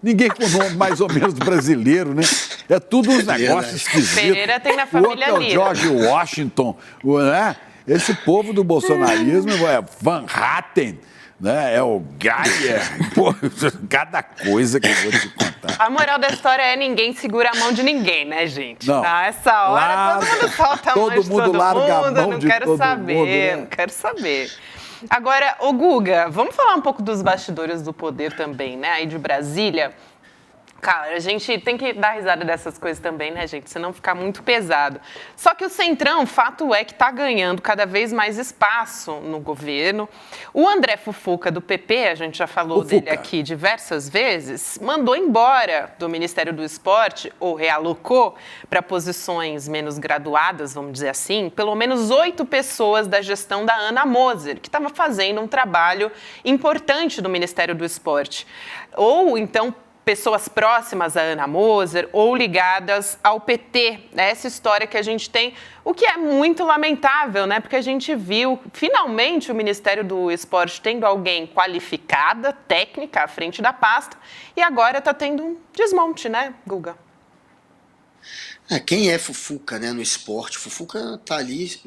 [SPEAKER 4] Ninguém com nome mais ou menos brasileiro, né? É tudo uns negócios esquisitos.
[SPEAKER 3] Pereira tem na família
[SPEAKER 4] o outro é o George Washington, né? Esse povo do bolsonarismo é Van Hatten, né? É o Geyer. Pô, cada coisa que eu vou te contar.
[SPEAKER 3] A moral da história é ninguém segura a mão de ninguém, né, gente?
[SPEAKER 4] Não.
[SPEAKER 3] Tá? Essa hora todo mundo solta a mão de todo mundo.
[SPEAKER 4] Larga a mão
[SPEAKER 3] não
[SPEAKER 4] de
[SPEAKER 3] quero
[SPEAKER 4] todo
[SPEAKER 3] saber,
[SPEAKER 4] mundo, né?
[SPEAKER 3] não quero saber. Agora, ô Guga, vamos falar um pouco dos bastidores do poder também, né? Aí de Brasília. Cara, a gente tem que dar risada dessas coisas também, né, gente? Senão fica muito pesado. Só que o Centrão, fato é que está ganhando cada vez mais espaço no governo. O André Fufuca, do PP, a gente já falou dele aqui diversas vezes, mandou embora do Ministério do Esporte, ou realocou para posições menos graduadas, vamos dizer assim, pelo menos 8 pessoas da gestão da Ana Moser, que estava fazendo um trabalho importante no Ministério do Esporte. Ou, então, pessoas próximas a Ana Moser ou ligadas ao PT. Essa história que a gente tem, o que é muito lamentável, né? Porque a gente viu, finalmente, o Ministério do Esporte tendo alguém qualificada, técnica, à frente da pasta, e agora está tendo um desmonte, né, Guga?
[SPEAKER 8] Quem é Fufuca, né, no esporte? Fufuca tá ali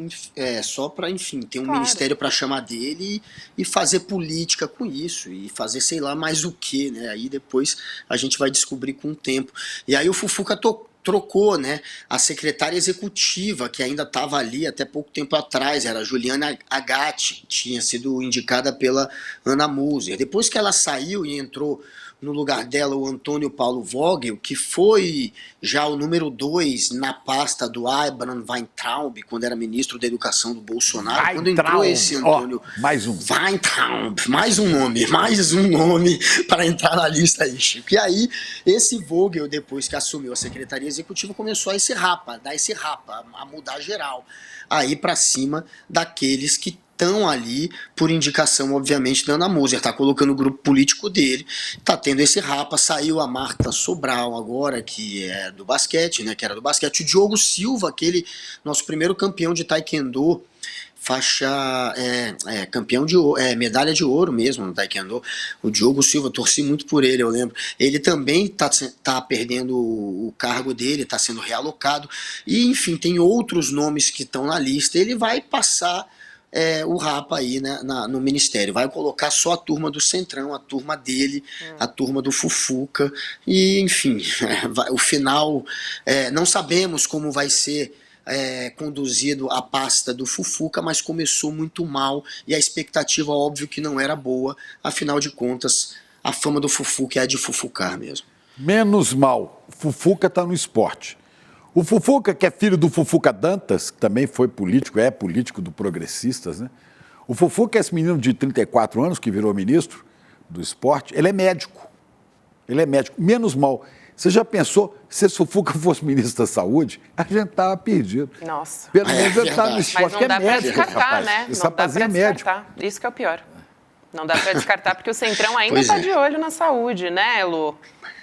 [SPEAKER 8] só para, enfim, ter um ministério para chamar dele e fazer política com isso, e fazer sei lá mais o que, né? Aí depois a gente vai descobrir com o tempo. E aí o Fufuca trocou, né, a secretária executiva, que ainda estava ali até pouco tempo atrás, era a Juliana Agatti, tinha sido indicada pela Ana Moser. Depois que ela saiu e entrou no lugar dela o Antônio Paulo Vogel, que foi já o número 2 na pasta do Abraham Weintraub, quando era ministro da Educação do Bolsonaro. Quando entrou esse Antônio...
[SPEAKER 4] mais um.
[SPEAKER 8] Weintraub, mais um nome para entrar na lista aí, Chico. E aí, esse Vogel, depois que assumiu a Secretaria Executiva, começou a dar esse rapa, a mudar geral, aí para cima daqueles que estão ali por indicação, obviamente, da Ana Moser, está colocando o grupo político dele, está tendo esse rapa. Saiu a Marta Sobral agora, que é do basquete, né, que era do basquete, o Diogo Silva, aquele nosso primeiro campeão de taekwondo, faixa, campeão de medalha de ouro mesmo no taekwondo, o Diogo Silva, torci muito por ele, eu lembro. Ele também tá perdendo o cargo dele, está sendo realocado, e enfim, tem outros nomes que estão na lista. Ele vai passar o rapa aí, né, no ministério, vai colocar só a turma do Centrão, a turma dele, a turma do Fufuca, e enfim, o final, não sabemos como vai ser conduzido a pasta do Fufuca, mas começou muito mal, e a expectativa, óbvio, que não era boa. Afinal de contas, a fama do Fufuca é a de fufucar mesmo.
[SPEAKER 4] Menos mal, Fufuca está no esporte. O Fufuca, que é filho do Fufuca Dantas, que também foi político, é político do Progressistas, né? O Fufuca é esse menino de 34 anos que virou ministro do esporte, ele é médico. Menos mal. Você já pensou, se esse Fufuca fosse ministro da Saúde, a gente estava perdido.
[SPEAKER 3] Nossa.
[SPEAKER 4] Pelo menos ele está no
[SPEAKER 3] Mas
[SPEAKER 4] esporte,
[SPEAKER 3] não
[SPEAKER 4] que é
[SPEAKER 3] dá para
[SPEAKER 4] médico,
[SPEAKER 3] descartar,
[SPEAKER 4] rapaz.
[SPEAKER 3] né?
[SPEAKER 4] Esse
[SPEAKER 3] Não dá
[SPEAKER 4] rapazinho
[SPEAKER 3] para
[SPEAKER 4] é médico.
[SPEAKER 3] descartar. Isso que é o pior. Não dá para descartar porque o Centrão ainda está de olho na saúde, né, Lu?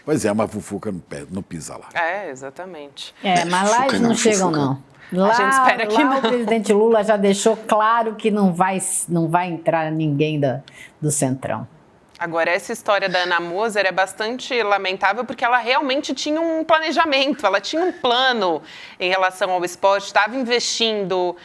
[SPEAKER 4] Pois é, mas Fufuca não pisa lá.
[SPEAKER 3] É, exatamente.
[SPEAKER 5] Mas lá eles não chegam, não. Lá,
[SPEAKER 3] a gente espera que não.
[SPEAKER 5] O presidente Lula já deixou claro que não vai entrar ninguém do Centrão.
[SPEAKER 3] Agora, essa história da Ana Moser é bastante lamentável porque ela realmente tinha um planejamento, ela tinha um plano em relação ao esporte, estava investindo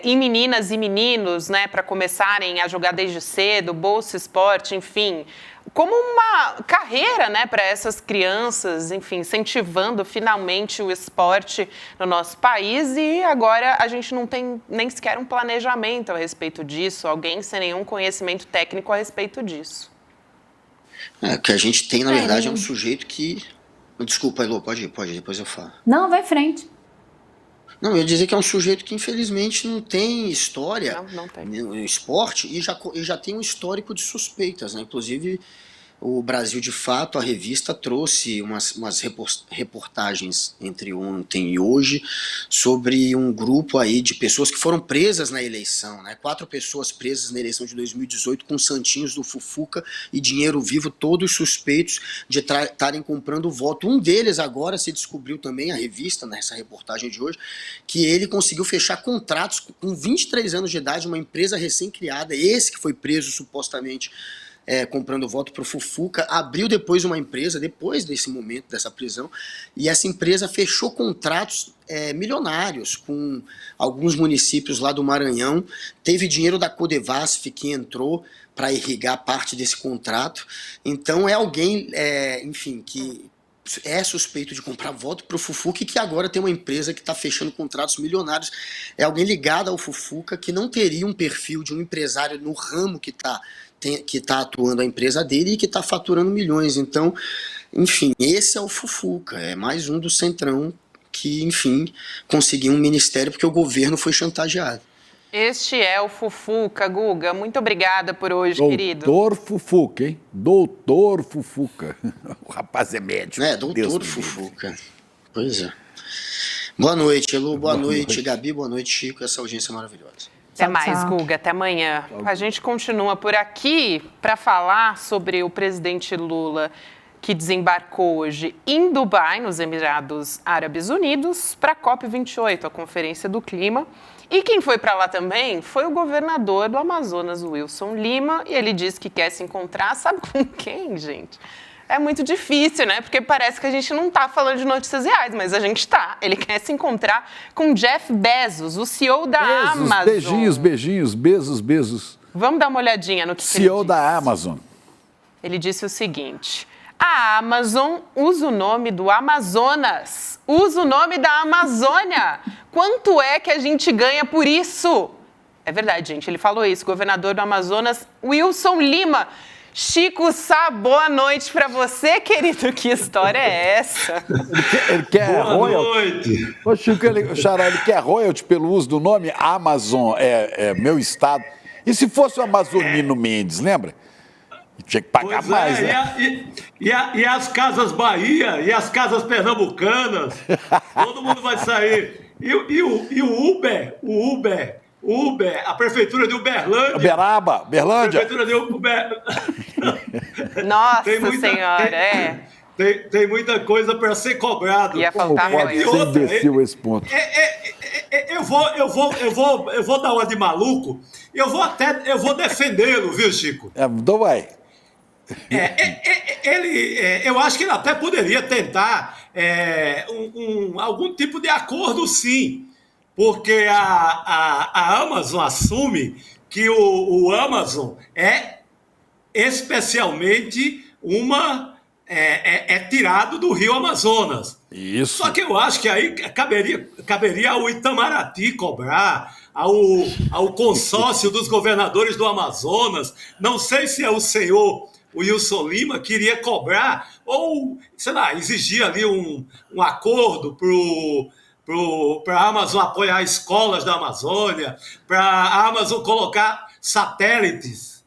[SPEAKER 3] em meninas e meninos, né, para começarem a jogar desde cedo, Bolsa Esporte, enfim, como uma carreira, né, para essas crianças, enfim, incentivando finalmente o esporte no nosso país, e agora a gente não tem nem sequer um planejamento a respeito disso, alguém sem nenhum conhecimento técnico a respeito disso.
[SPEAKER 8] O que a gente tem, na verdade, é um sujeito que... Desculpa, Elô, pode ir, depois eu falo.
[SPEAKER 5] Não, vai em frente.
[SPEAKER 8] Não, eu ia dizer que é um sujeito que, infelizmente, não tem história
[SPEAKER 3] não tem.
[SPEAKER 8] no esporte e já tem um histórico de suspeitas, né? Inclusive, o Brasil de Fato, a revista, trouxe umas reportagens entre ontem e hoje sobre um grupo aí de pessoas que foram presas na eleição, né? 4 pessoas presas na eleição de 2018 com santinhos do Fufuca e dinheiro vivo, todos suspeitos de estarem comprando voto. Um deles agora se descobriu também, a revista, nessa reportagem de hoje, que ele conseguiu fechar contratos com 23 anos de idade, uma empresa recém-criada, esse que foi preso supostamente comprando voto para o Fufuca, abriu depois uma empresa, depois desse momento, dessa prisão, e essa empresa fechou contratos milionários com alguns municípios lá do Maranhão, teve dinheiro da Codevasf que entrou para irrigar parte desse contrato, então é alguém, enfim, que é suspeito de comprar voto para o Fufuca e que agora tem uma empresa que está fechando contratos milionários, é alguém ligado ao Fufuca que não teria um perfil de um empresário no ramo que está atuando a empresa dele e que está faturando milhões. Então, enfim, esse é o Fufuca, é mais um do Centrão que, enfim, conseguiu um ministério porque o governo foi chantageado.
[SPEAKER 3] Este é o Fufuca, Guga. Muito obrigada por hoje, querido.
[SPEAKER 4] Doutor Fufuca, hein? Doutor Fufuca. O rapaz é médico.
[SPEAKER 8] Doutor Fufuca. Pois é. Boa noite, Elô. Boa noite, Gabi. Boa noite, Chico. Essa audiência maravilhosa.
[SPEAKER 3] Até mais, Guga. Até amanhã. A gente continua por aqui para falar sobre o presidente Lula, que desembarcou hoje em Dubai, nos Emirados Árabes Unidos, para a COP28, a Conferência do Clima. E quem foi para lá também foi o governador do Amazonas, Wilson Lima, e ele disse que quer se encontrar, sabe com quem, gente? É muito difícil, né? Porque parece que a gente não está falando de notícias reais, mas a gente está. Ele quer se encontrar com Jeff Bezos, o CEO da Amazon.
[SPEAKER 4] Beijinhos, Bezos.
[SPEAKER 3] Vamos dar uma olhadinha no que ele disse.
[SPEAKER 4] CEO da Amazon.
[SPEAKER 3] Ele disse o seguinte: a Amazon usa o nome do Amazonas, usa o nome da Amazônia. Quanto é que a gente ganha por isso? É verdade, gente, ele falou isso, governador do Amazonas, Wilson Lima. Chico Sá, boa noite para você, querido. Que história é essa?
[SPEAKER 4] Ele quer
[SPEAKER 9] boa
[SPEAKER 4] royalty.
[SPEAKER 9] Noite.
[SPEAKER 4] Ô, Chico, ele quer royalty pelo uso do nome Amazon, meu estado. E se fosse o Amazonino Mendes, lembra? Tinha que pagar mais, né?
[SPEAKER 9] E as Casas Bahia, e as Casas Pernambucanas, todo mundo vai sair. E o Uber, a prefeitura de Uberlândia.
[SPEAKER 4] Berlândia.
[SPEAKER 9] A prefeitura de Uber...
[SPEAKER 3] Nossa Senhora,
[SPEAKER 9] Tem muita coisa para ser cobrado.
[SPEAKER 3] Ia faltar
[SPEAKER 4] imbecil esse ponto.
[SPEAKER 9] Eu vou dar uma de maluco. Eu vou defendê-lo, viu, Chico?
[SPEAKER 4] Então vai.
[SPEAKER 9] Eu acho que ele até poderia tentar algum tipo de acordo, sim. Porque a Amazon assume que o Amazon é especialmente tirado do Rio Amazonas.
[SPEAKER 4] Isso.
[SPEAKER 9] Só que eu acho que aí caberia ao Itamaraty cobrar, ao consórcio dos governadores do Amazonas. Não sei se é o senhor Wilson Lima queria cobrar ou, sei lá, exigir ali um acordo para a Amazon apoiar escolas da Amazônia, para a Amazon colocar satélites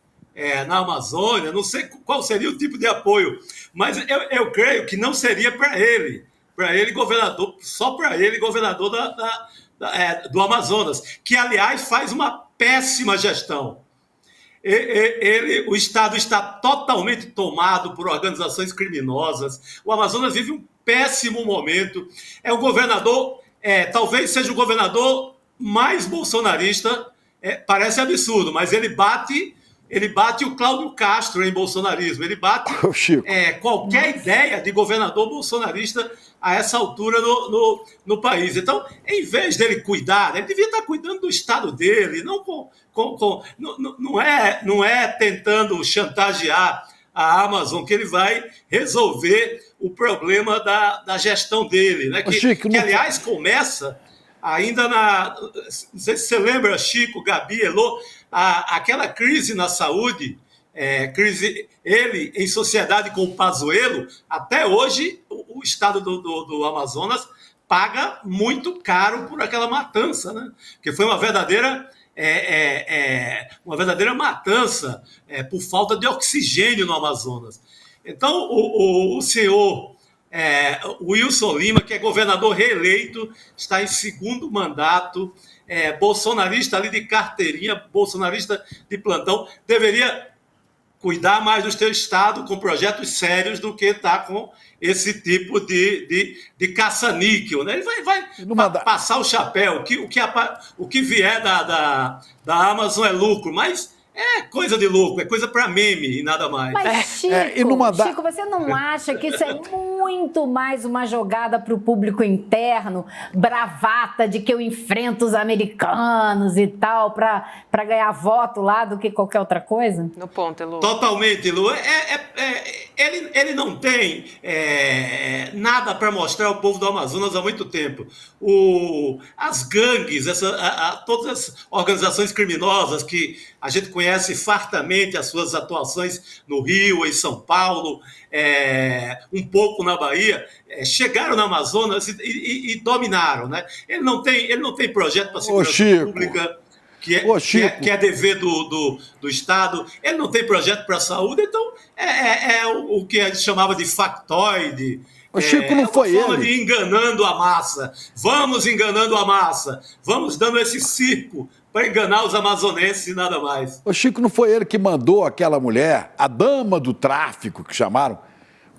[SPEAKER 9] na Amazônia, não sei qual seria o tipo de apoio, mas eu creio que não seria para ele governador, só para ele governador do Amazonas, que, aliás, faz uma péssima gestão. O Estado está totalmente tomado por organizações criminosas. O Amazonas vive um péssimo momento. É um governador, talvez seja o governador mais bolsonarista, parece absurdo, mas ele bate o Cláudio Castro em bolsonarismo, ele bate qualquer ideia de governador bolsonarista a essa altura no país. Então, em vez dele cuidar, ele devia estar cuidando do Estado dele, não é tentando chantagear a Amazon que ele vai resolver o problema da gestão dele, né? Que aliás, começa ainda não sei se você lembra, Chico, Gabi, Elô, aquela crise na saúde, ele em sociedade com o Pazuello, até hoje o estado do Amazonas paga muito caro por aquela matança, né? Que foi uma verdadeira matança por falta de oxigênio no Amazonas. Então, o senhor Wilson Lima, que é governador reeleito, está em segundo mandato, bolsonarista ali de carteirinha, bolsonarista de plantão, deveria cuidar mais do seu estado com projetos sérios do que estar com esse tipo de caça-níquel, né? Ele vai passar o chapéu, o que vier da Amazon é lucro, mas é coisa de louco, é coisa para meme e nada mais.
[SPEAKER 5] Mas, Chico, você não acha que isso é muito mais uma jogada para o público interno, bravata de que eu enfrento os americanos e tal, para ganhar voto lá, do que qualquer outra coisa?
[SPEAKER 3] No ponto, Elu.
[SPEAKER 9] Totalmente, Elu. Ele não tem nada para mostrar ao povo do Amazonas há muito tempo. As gangues, todas as organizações criminosas que a gente conhece fartamente, as suas atuações no Rio, em São Paulo, um pouco na Bahia, chegaram no Amazonas e dominaram, né? Ele não tem projeto para a segurança pública, que é dever do Estado. Ele não tem projeto para a saúde, então o que a gente chamava de factoide.
[SPEAKER 4] O Chico não foi ele.
[SPEAKER 9] De enganando a massa. Vamos enganando a massa. Vamos dando esse circo para enganar os amazonenses e nada mais.
[SPEAKER 4] O Chico não foi ele que mandou aquela mulher, a dama do tráfico, que chamaram,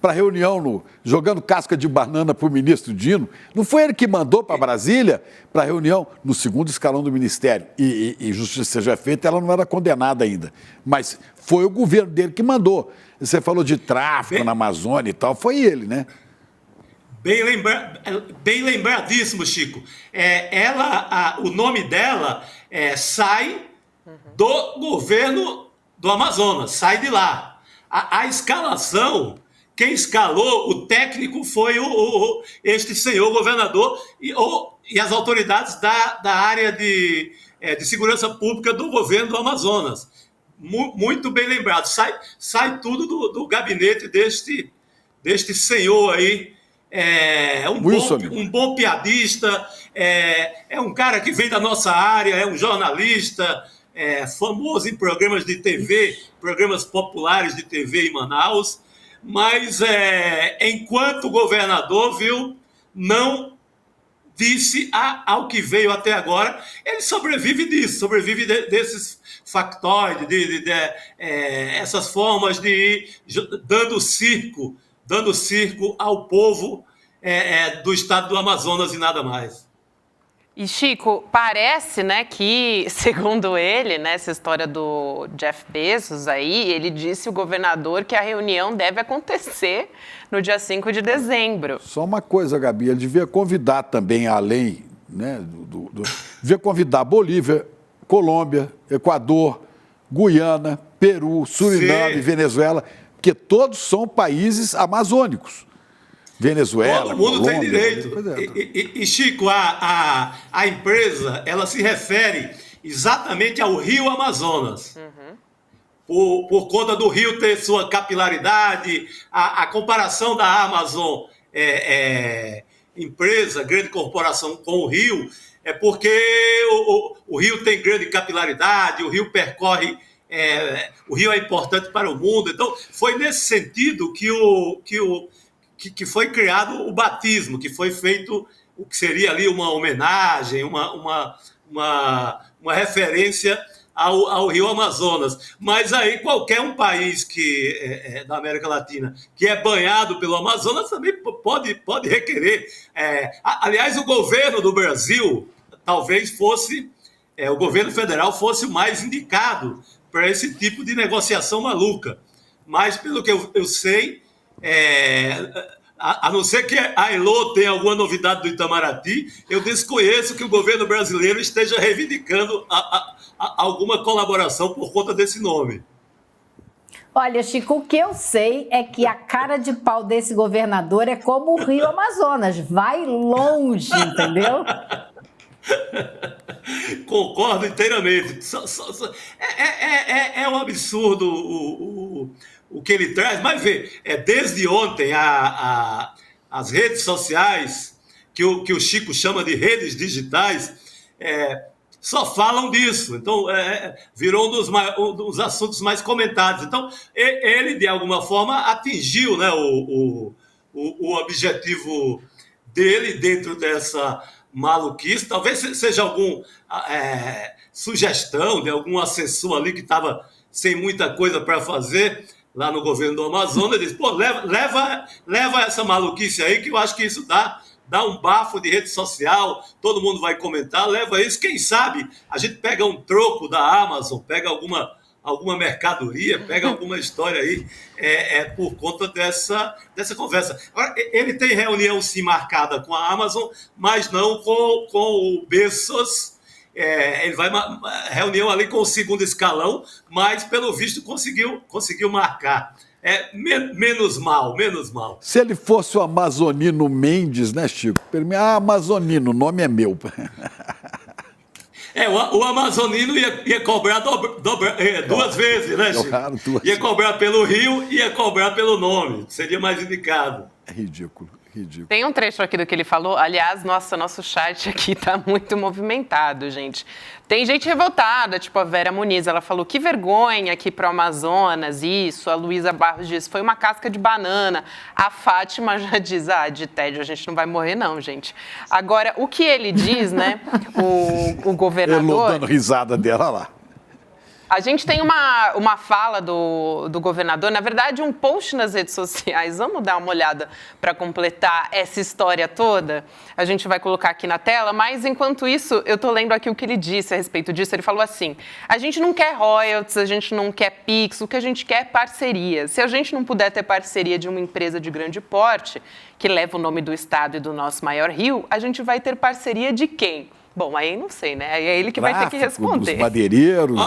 [SPEAKER 4] para reunião, jogando casca de banana para o ministro Dino. Não foi ele que mandou para Brasília, para reunião, no segundo escalão do Ministério. E justiça seja feita, ela não era condenada ainda. Mas foi o governo dele que mandou. Você falou de tráfico na Amazônia e tal, foi ele, né?
[SPEAKER 9] Bem lembradíssimo, Chico. O nome dela sai do governo do Amazonas, sai de lá. A escalação, quem escalou, o técnico foi este senhor governador e as autoridades da área de segurança pública do governo do Amazonas. Muito bem lembrado. Sai tudo do gabinete deste senhor aí. Um bom piadista, é um cara que vem da nossa área, é um jornalista, famoso em programas de TV, programas populares de TV em Manaus, mas enquanto governador, não disse ao que veio até agora. Ele sobrevive disso, sobrevive desses factoides, essas formas de ir dando circo ao povo do estado do Amazonas e nada mais.
[SPEAKER 3] E, Chico, parece, né, que, segundo ele, né, essa história do Jeff Bezos aí, ele disse ao governador que a reunião deve acontecer no dia 5 de dezembro.
[SPEAKER 4] Só uma coisa, Gabi, ele devia convidar também, além, né, devia convidar Bolívia, Colômbia, Equador, Guiana, Peru, Suriname,
[SPEAKER 9] Sim.
[SPEAKER 4] Venezuela, porque todos são países amazônicos. Venezuela,
[SPEAKER 9] todo mundo
[SPEAKER 4] Colômbia,
[SPEAKER 9] tem direito. E Chico, a empresa, ela se refere exatamente ao Rio Amazonas. Por conta do rio ter sua capilaridade, a comparação da Amazon, empresa, grande corporação, com o rio, é porque o rio tem grande capilaridade, o rio percorre o rio é importante para o mundo. Então, foi nesse sentido que foi criado o batismo, que foi feito o que seria ali uma homenagem, uma referência ao rio Amazonas. Mas aí qualquer um país da América Latina que é banhado pelo Amazonas também pode requerer. Aliás, o governo do Brasil talvez fosse, o governo federal fosse o mais indicado para esse tipo de negociação maluca. Mas, pelo que eu sei, a não ser que a Elô tenha alguma novidade do Itamaraty, eu desconheço que o governo brasileiro esteja reivindicando alguma colaboração por conta desse nome.
[SPEAKER 5] Olha, Chico, o que eu sei é que a cara de pau desse governador é como o Rio Amazonas, vai longe, entendeu?
[SPEAKER 9] Concordo inteiramente. É um absurdo o que ele traz, mas vê, desde ontem as redes sociais, que o Chico chama de redes digitais, só falam disso. Então, virou um dos assuntos mais comentados. Então, ele, de alguma forma, atingiu, né, o objetivo dele dentro dessa maluquice. Talvez seja alguma sugestão de algum assessor ali que estava sem muita coisa para fazer lá no governo do Amazonas. Ele disse, leva essa maluquice aí, que eu acho que isso dá um bafo de rede social, todo mundo vai comentar, leva isso. Quem sabe a gente pega um troco da Amazon, pega alguma mercadoria, pega alguma história aí, por conta dessa conversa. Agora, ele tem reunião sim marcada com a Amazon, mas não com o Bezos. Ele vai reunião ali com o segundo escalão, mas pelo visto conseguiu marcar. Menos mal.
[SPEAKER 4] Se ele fosse o Amazonino Mendes, né, Chico? Amazonino, o nome é meu.
[SPEAKER 9] O Amazonino ia cobrar duas vezes, né, Chico? Ia cobrar pelo rio e ia cobrar pelo nome. Seria mais indicado.
[SPEAKER 4] É ridículo.
[SPEAKER 3] Tem um trecho aqui do que ele falou. Aliás, nosso chat aqui tá muito movimentado, gente. Tem gente revoltada, tipo a Vera Muniz. Ela falou, que vergonha aqui pro Amazonas, isso. A Luísa Barros diz, foi uma casca de banana. A Fátima já diz, de tédio a gente não vai morrer não, gente. Agora, o que ele diz, né, o governador...
[SPEAKER 4] Elô dando risada dela lá.
[SPEAKER 3] A gente tem uma fala do governador, na verdade, um post nas redes sociais. Vamos dar uma olhada para completar essa história toda? A gente vai colocar aqui na tela, mas enquanto isso, eu estou lendo aqui o que ele disse a respeito disso. Ele falou assim, a gente não quer royalties, a gente não quer Pix, o que a gente quer é parceria. Se a gente não puder ter parceria de uma empresa de grande porte, que leva o nome do estado e do nosso maior rio, a gente vai ter parceria de quem? Bom, aí não sei, né? Aí é ele que vai ter que responder.
[SPEAKER 4] Dos madeireiros.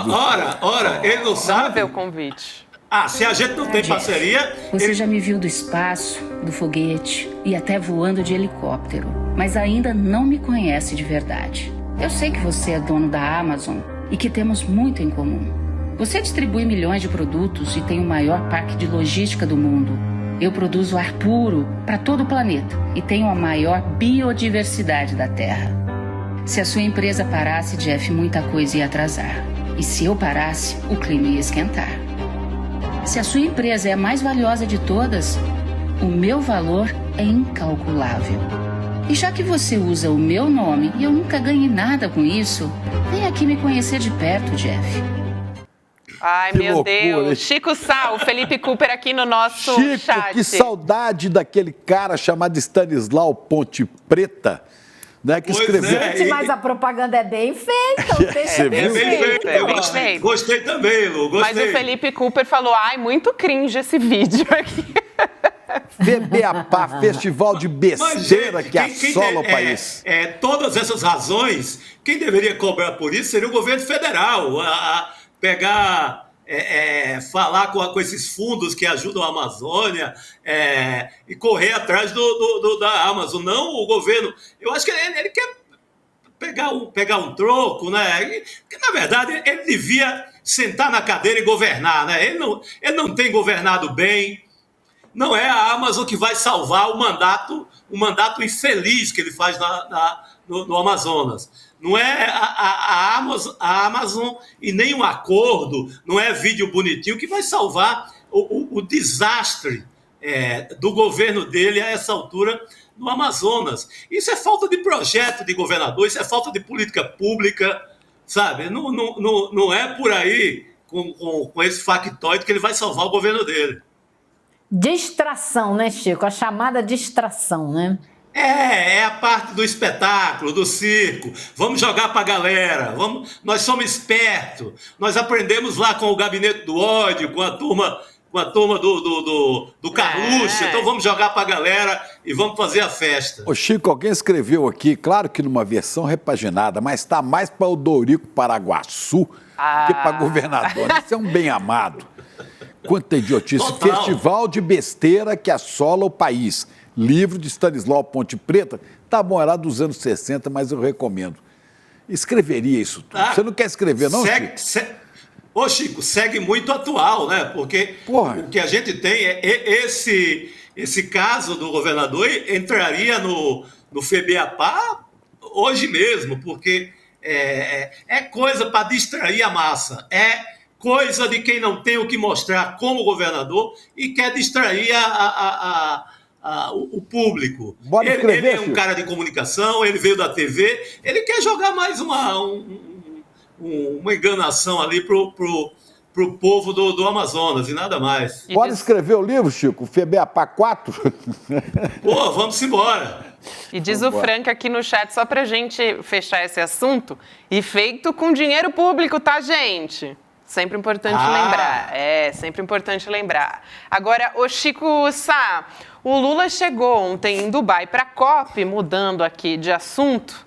[SPEAKER 9] Ora, ele não sabe.
[SPEAKER 3] Vamos ver o convite.
[SPEAKER 9] Se a gente não tem parceria...
[SPEAKER 10] Você já me viu do espaço, do foguete e até voando de helicóptero, mas ainda não me conhece de verdade. Eu sei que você é dono da Amazon e que temos muito em comum. Você distribui milhões de produtos e tem o maior parque de logística do mundo. Eu produzo ar puro para todo o planeta e tenho a maior biodiversidade da Terra. Se a sua empresa parasse, Jeff, muita coisa ia atrasar. E se eu parasse, o clima ia esquentar. Se a sua empresa é a mais valiosa de todas, o meu valor é incalculável. E já que você usa o meu nome e eu nunca ganhei nada com isso, vem aqui me conhecer de perto, Jeff.
[SPEAKER 3] Ai, meu Deus. Chico Sá, o Felipe Cooper aqui no nosso chat.
[SPEAKER 4] Que saudade daquele cara chamado Stanislau Ponte Preta, né, que escreveu.
[SPEAKER 5] Gente, mas a propaganda é bem feita. O texto é bem feito.
[SPEAKER 9] É bem feito. Gostei também, Lu. Gostei.
[SPEAKER 3] Mas o Felipe Cooper falou, muito cringe esse vídeo aqui.
[SPEAKER 4] FBAPA, Festival de Besteira, que assola o país.
[SPEAKER 9] Todas essas razões, quem deveria cobrar por isso seria o governo federal. Pegar... falar com esses fundos que ajudam a Amazônia e correr atrás da Amazon, não o governo. Eu acho que ele quer pegar um troco, né? Porque, na verdade, ele devia sentar na cadeira e governar, né? Ele não tem governado bem. Não é a Amazon que vai salvar o mandato infeliz que ele faz no Amazonas. Não é a Amazon e nem um acordo, não é vídeo bonitinho que vai salvar o desastre do governo dele a essa altura no Amazonas. Isso é falta de projeto de governador, isso é falta de política pública, sabe? Não é por aí com esse factoide que ele vai salvar o governo dele.
[SPEAKER 5] Distração, né, Chico? A chamada distração, né?
[SPEAKER 9] É a parte do espetáculo, do circo. Vamos jogar para a galera. Nós somos espertos. Nós aprendemos lá com o Gabinete do Ódio, com a turma do Carluxo. Então vamos jogar para a galera e vamos fazer a festa.
[SPEAKER 4] Ô Chico, alguém escreveu aqui, claro que numa versão repaginada, mas está mais para o Dorico Paraguaçu que para governador. Isso é um bem amado. Quanta idiotice.
[SPEAKER 9] Total.
[SPEAKER 4] Festival de besteira que assola o país. Livro de Stanislau Ponte Preta. Tá bom, era dos anos 60, mas eu recomendo. Escreveria isso tudo. Você não quer escrever, não, Chico?
[SPEAKER 9] Ô, Chico, segue muito atual, né? Porque o que a gente tem é esse caso do governador entraria no FEBEAPA hoje mesmo, porque é coisa para distrair a massa. É coisa de quem não tem o que mostrar como governador e quer distrair o público. Ele é um cara de comunicação, ele veio da TV, ele quer jogar mais uma enganação ali pro povo do Amazonas e nada mais.
[SPEAKER 4] Bora escrever o livro, Chico? FEBEAPA 4?
[SPEAKER 9] Pô, vamos embora.
[SPEAKER 3] E diz o Frank aqui no chat, só pra gente fechar esse assunto, e feito com dinheiro público, tá, gente? Sempre importante lembrar. Sempre importante lembrar. Agora, o Chico Sá, o Lula chegou ontem em Dubai para a COP, mudando aqui de assunto,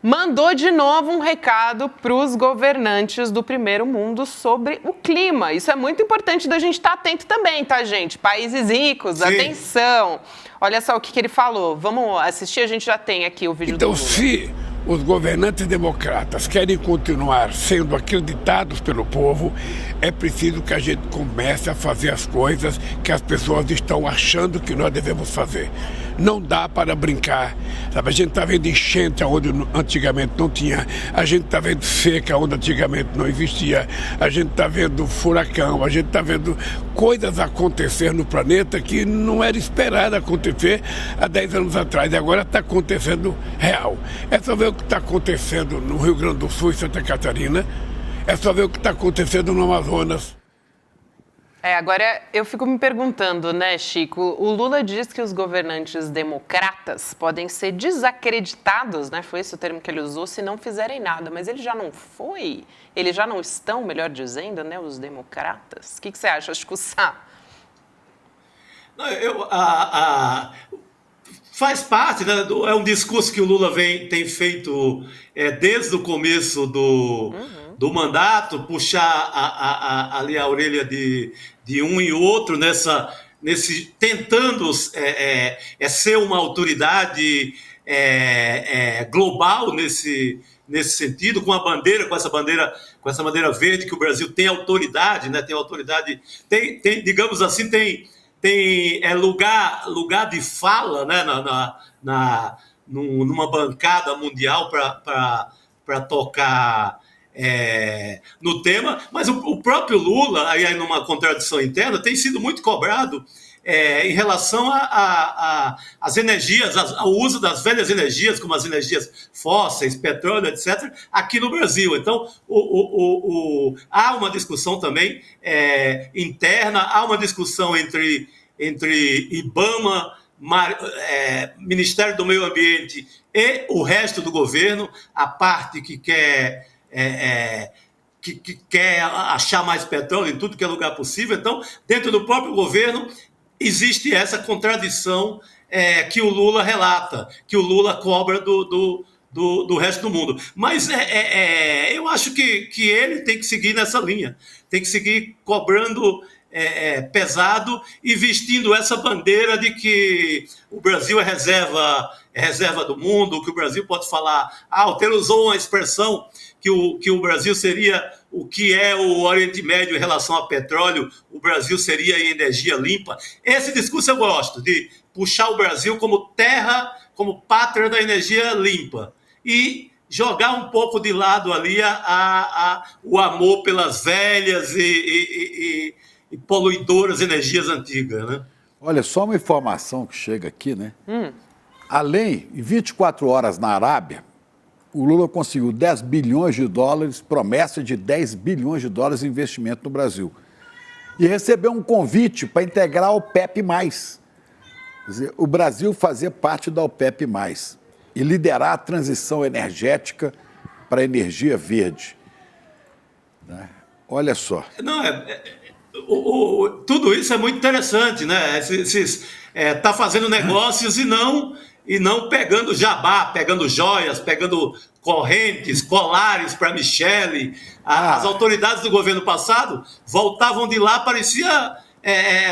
[SPEAKER 3] mandou de novo um recado para os governantes do primeiro mundo sobre o clima. Isso é muito importante da gente estar atento também, tá, gente? Países ricos, atenção. Olha só o que ele falou. Vamos assistir, a gente já tem aqui o vídeo do Lula.
[SPEAKER 11] Então, se os governantes democratas querem continuar sendo acreditados pelo povo, é preciso que a gente comece a fazer as coisas que as pessoas estão achando que nós devemos fazer. Não dá para brincar, sabe? A gente está vendo enchente onde antigamente não tinha, a gente está vendo seca onde antigamente não existia, a gente está vendo furacão, a gente está vendo coisas acontecer no planeta que não era esperado acontecer há 10 anos atrás, e agora está acontecendo real. É só ver o que está acontecendo no Rio Grande do Sul e Santa Catarina, é só ver o que está acontecendo no Amazonas.
[SPEAKER 3] Agora eu fico me perguntando, né, Chico? O Lula diz que os governantes democratas podem ser desacreditados, né? Foi esse o termo que ele usou, se não fizerem nada. Mas ele já não foi? Eles já não estão, melhor dizendo, né, os democratas? O que você acha, Chico Sá?
[SPEAKER 9] Faz parte, né? É um discurso que o Lula tem feito desde o começo do mandato, puxar ali a orelha de um e outro tentando ser uma autoridade global nesse sentido, com essa bandeira verde, que o Brasil tem autoridade, né? Tem autoridade, tem digamos assim, tem lugar de fala, né? Numa bancada mundial para tocar no tema, mas o próprio Lula, aí numa contradição interna, tem sido muito cobrado em relação às energias, ao uso das velhas energias, como as energias fósseis, petróleo, etc., aqui no Brasil. Então, há uma discussão também interna, há uma discussão entre IBAMA, Ministério do Meio Ambiente e o resto do governo, a parte que quer achar mais petróleo em tudo que é lugar possível. Então, dentro do próprio governo, existe essa contradição que o Lula relata, que o Lula cobra do resto do mundo. Mas eu acho que ele tem que seguir nessa linha, tem que seguir cobrando pesado e vestindo essa bandeira de que o Brasil é reserva do mundo, que o Brasil pode falar... o Temer usou uma expressão que o Brasil seria o que é o Oriente Médio em relação a petróleo, o Brasil seria em energia limpa. Esse discurso eu gosto, de puxar o Brasil como terra, como pátria da energia limpa. E jogar um pouco de lado ali o amor pelas velhas e poluidoras energias antigas, né?
[SPEAKER 4] Olha, só uma informação que chega aqui, né? Além, em 24 horas na Arábia, o Lula conseguiu 10 bilhões de dólares, promessa de 10 bilhões de dólares de investimento no Brasil. E recebeu um convite para integrar a OPEP+. Quer dizer, o Brasil fazer parte da OPEP+, e liderar a transição energética para a energia verde. Né? Olha só.
[SPEAKER 9] Não, tudo isso é muito interessante, né? Tá fazendo negócios e não pegando jabá, pegando joias, pegando correntes, colares para Michele. As autoridades do governo passado voltavam de lá, parecia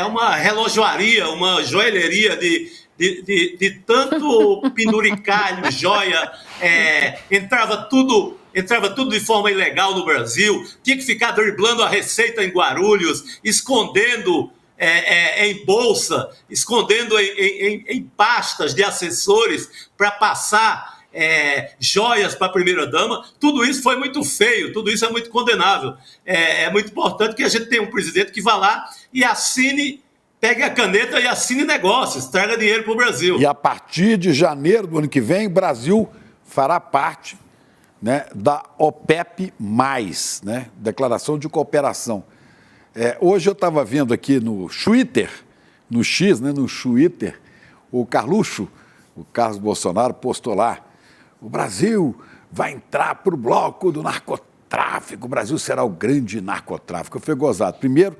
[SPEAKER 9] uma relojoaria, uma joalheria de tanto penduricalho, joia, entrava tudo de forma ilegal no Brasil, tinha que ficar driblando a receita em Guarulhos, escondendo em bolsa, escondendo em pastas de assessores para passar joias para a primeira-dama. Tudo isso foi muito feio, tudo isso é muito condenável. É muito importante que a gente tenha um presidente que vá lá e assine, pegue a caneta e assine negócios, traga dinheiro para o Brasil.
[SPEAKER 4] E a partir de janeiro do ano que vem, o Brasil fará parte, né, da OPEP+, né, Declaração de Cooperação. Hoje eu estava vendo aqui no Twitter, no X, né, no Twitter, o Carluxo, o Carlos Bolsonaro, postou lá: o Brasil vai entrar para o bloco do narcotráfico, o Brasil será o grande narcotráfico. Foi gozado. Primeiro,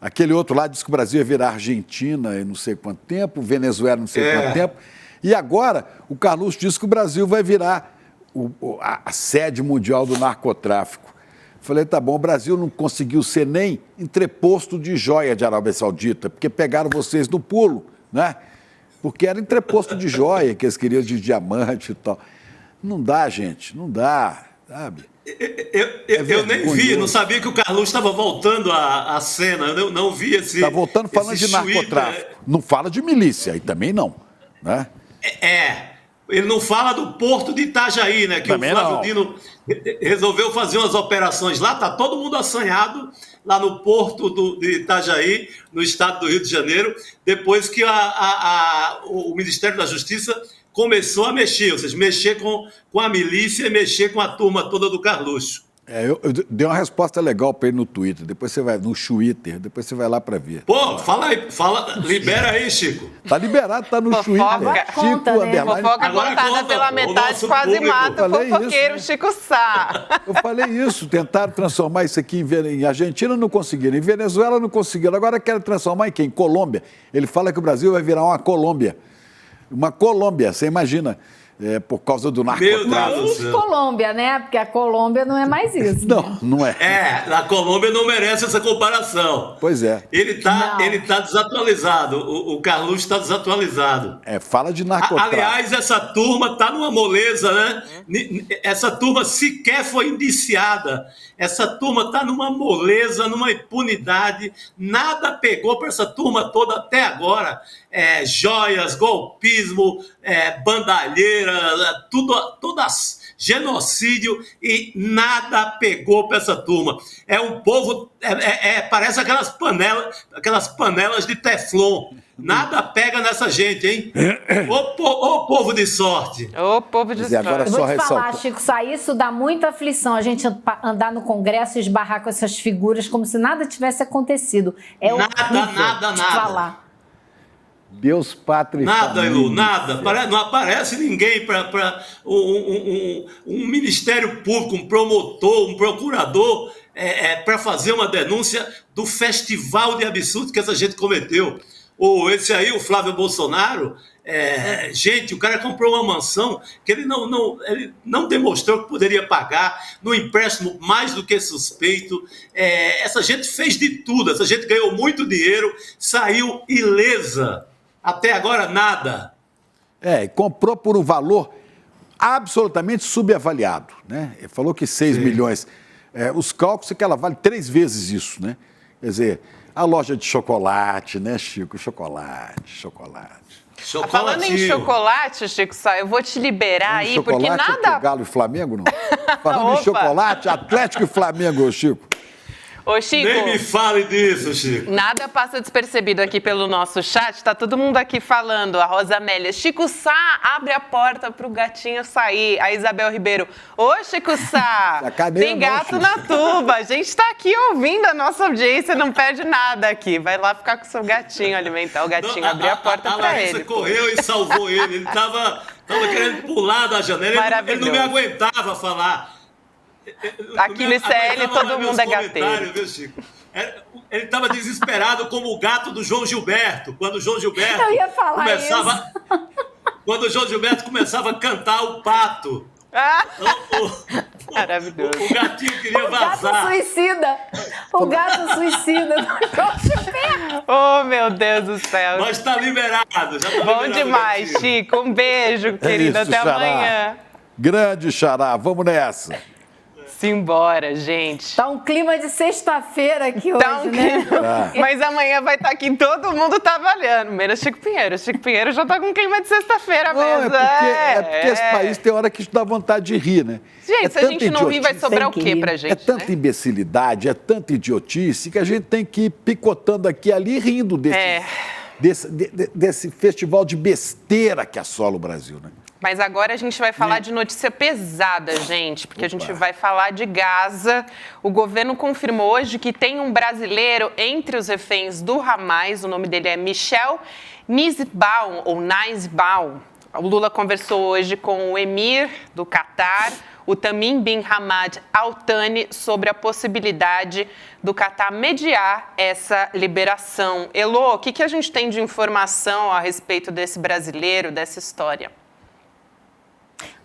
[SPEAKER 4] aquele outro lá disse que o Brasil ia virar Argentina em não sei quanto tempo, Venezuela não sei quanto tempo, e agora o Carluxo disse que o Brasil vai virar a sede mundial do narcotráfico. Falei, tá bom, o Brasil não conseguiu ser nem entreposto de joia de Arábia Saudita, porque pegaram vocês no pulo, né? Porque era entreposto de joia, que eles queriam de diamante e tal. Não dá, gente, não dá, sabe?
[SPEAKER 9] Eu nem vi, não sabia que o Carluxo estava voltando à cena, eu não vi esse...
[SPEAKER 4] Está voltando falando de narcotráfico, não fala de milícia, aí também não, né?
[SPEAKER 9] Ele não fala do porto de Itajaí, né? Que também o Flávio Dino resolveu fazer umas operações lá, tá todo mundo assanhado lá no porto de Itajaí, no estado do Rio de Janeiro, depois que o Ministério da Justiça começou a mexer, ou seja, mexer com a milícia e mexer com a turma toda do Carluxo.
[SPEAKER 4] Eu dei uma resposta legal para ele no Twitter, depois você vai no Twitter, depois você vai lá para ver.
[SPEAKER 9] Pô, fala aí, libera aí, Chico.
[SPEAKER 4] Tá liberado, tá no Twitter.
[SPEAKER 5] Conta,
[SPEAKER 4] Chico,
[SPEAKER 5] né?
[SPEAKER 3] Fofoca contada pela metade quase mata o fofoqueiro Chico Sá.
[SPEAKER 4] Eu falei isso, tentaram transformar isso aqui em Argentina, não conseguiram, em Venezuela não conseguiram, agora querem transformar em quem? Colômbia. Ele fala que o Brasil vai virar uma Colômbia. Uma Colômbia, você imagina. Por causa do narcotráfico.
[SPEAKER 5] Nem Colômbia, né? Porque a Colômbia não é mais isso.
[SPEAKER 4] Não, não é.
[SPEAKER 9] A Colômbia não merece essa comparação.
[SPEAKER 4] Pois é.
[SPEAKER 9] Ele tá desatualizado. O Carluxo está desatualizado.
[SPEAKER 4] Fala de narcotráfico.
[SPEAKER 9] Aliás, essa turma está numa moleza, né? Essa turma sequer foi indiciada. Essa turma está numa moleza, numa impunidade. Nada pegou para essa turma toda até agora. Joias, golpismo, bandalheira, todas genocídio, e nada pegou para essa turma. É um povo, parece aquelas panelas de teflon. Nada pega nessa gente, hein? Ô povo de sorte.
[SPEAKER 3] Ô povo de sorte.
[SPEAKER 5] Eu vou te falar, Chico Sá, isso dá muita aflição, a gente andar no Congresso e esbarrar com essas figuras como se nada tivesse acontecido.
[SPEAKER 9] Nada.
[SPEAKER 5] Falar.
[SPEAKER 4] Deus, pátria e
[SPEAKER 9] nada,
[SPEAKER 4] família.
[SPEAKER 9] Elu, nada. Não aparece ninguém para um Ministério Público, um promotor, um procurador, para fazer uma denúncia do festival de absurdo que essa gente cometeu. Esse aí, o Flávio Bolsonaro, gente, o cara comprou uma mansão que ele não demonstrou que poderia pagar, no empréstimo mais do que suspeito. Essa gente fez de tudo, essa gente ganhou muito dinheiro, saiu ilesa. Até agora, nada.
[SPEAKER 4] Comprou por um valor absolutamente subavaliado, né? Ele falou que 6 milhões. Os cálculos é que ela vale 3 vezes isso, né? Quer dizer, a loja de chocolate, né, Chico? Chocolate.
[SPEAKER 3] Falando em chocolate, Chico Sá, eu vou te liberar aí, porque nada...
[SPEAKER 4] Galo e Flamengo, não? Falando em chocolate, Atlético e Flamengo, Chico.
[SPEAKER 3] Ô, Chico,
[SPEAKER 9] nem me fale disso, Chico.
[SPEAKER 3] Nada passa despercebido aqui pelo nosso chat. Tá todo mundo aqui falando. A Rosa Amélia, Chico Sá, abre a porta pro gatinho sair. A Isabel Ribeiro, ô, Chico Sá, tem gato na tuba. A gente tá aqui ouvindo a nossa audiência, não perde nada aqui. Vai lá ficar com o seu gatinho, alimentar o gatinho, abrir a porta pra ele.
[SPEAKER 9] Você correu e salvou ele. Ele tava querendo pular da janela. Ele não me aguentava falar.
[SPEAKER 3] Aqui no ICL todo mundo é gateiro.
[SPEAKER 9] Viu, Chico? Ele estava desesperado como o gato do João Gilberto. Quando o João Gilberto começava a cantar o pato.
[SPEAKER 3] Maravilhoso.
[SPEAKER 9] O gatinho queria vazar.
[SPEAKER 5] O gato suicida do João Gilberto.
[SPEAKER 3] Oh, meu Deus do céu.
[SPEAKER 9] Mas tá liberado. Já tá
[SPEAKER 3] bom demais, Chico. Um beijo, querido. Até amanhã.
[SPEAKER 4] Grande Xará. Vamos nessa.
[SPEAKER 3] Simbora, gente.
[SPEAKER 5] Tá um clima de sexta-feira aqui hoje, né?
[SPEAKER 3] Mas amanhã vai estar aqui, todo mundo trabalhando, menos Chico Pinheiro. O Chico Pinheiro já tá com clima de sexta-feira mesmo.
[SPEAKER 4] É porque esse país tem hora que dá vontade de rir, né?
[SPEAKER 3] Gente, se a gente não rir, vai sobrar o quê pra gente?
[SPEAKER 4] É tanta imbecilidade, é tanta idiotice que a gente tem que ir picotando aqui e ali rindo desse festival de besteira que assola o Brasil, né?
[SPEAKER 3] Mas agora a gente vai falar de notícia pesada, gente, porque a gente vai falar de Gaza. O governo confirmou hoje que tem um brasileiro entre os reféns do Hamas, o nome dele é Michel Nizbaum, ou Nizbaum. O Lula conversou hoje com o emir do Catar, o Tamim bin Hamad Al Thani, sobre a possibilidade do Catar mediar essa liberação. Elô, o que a gente tem de informação a respeito desse brasileiro, dessa história?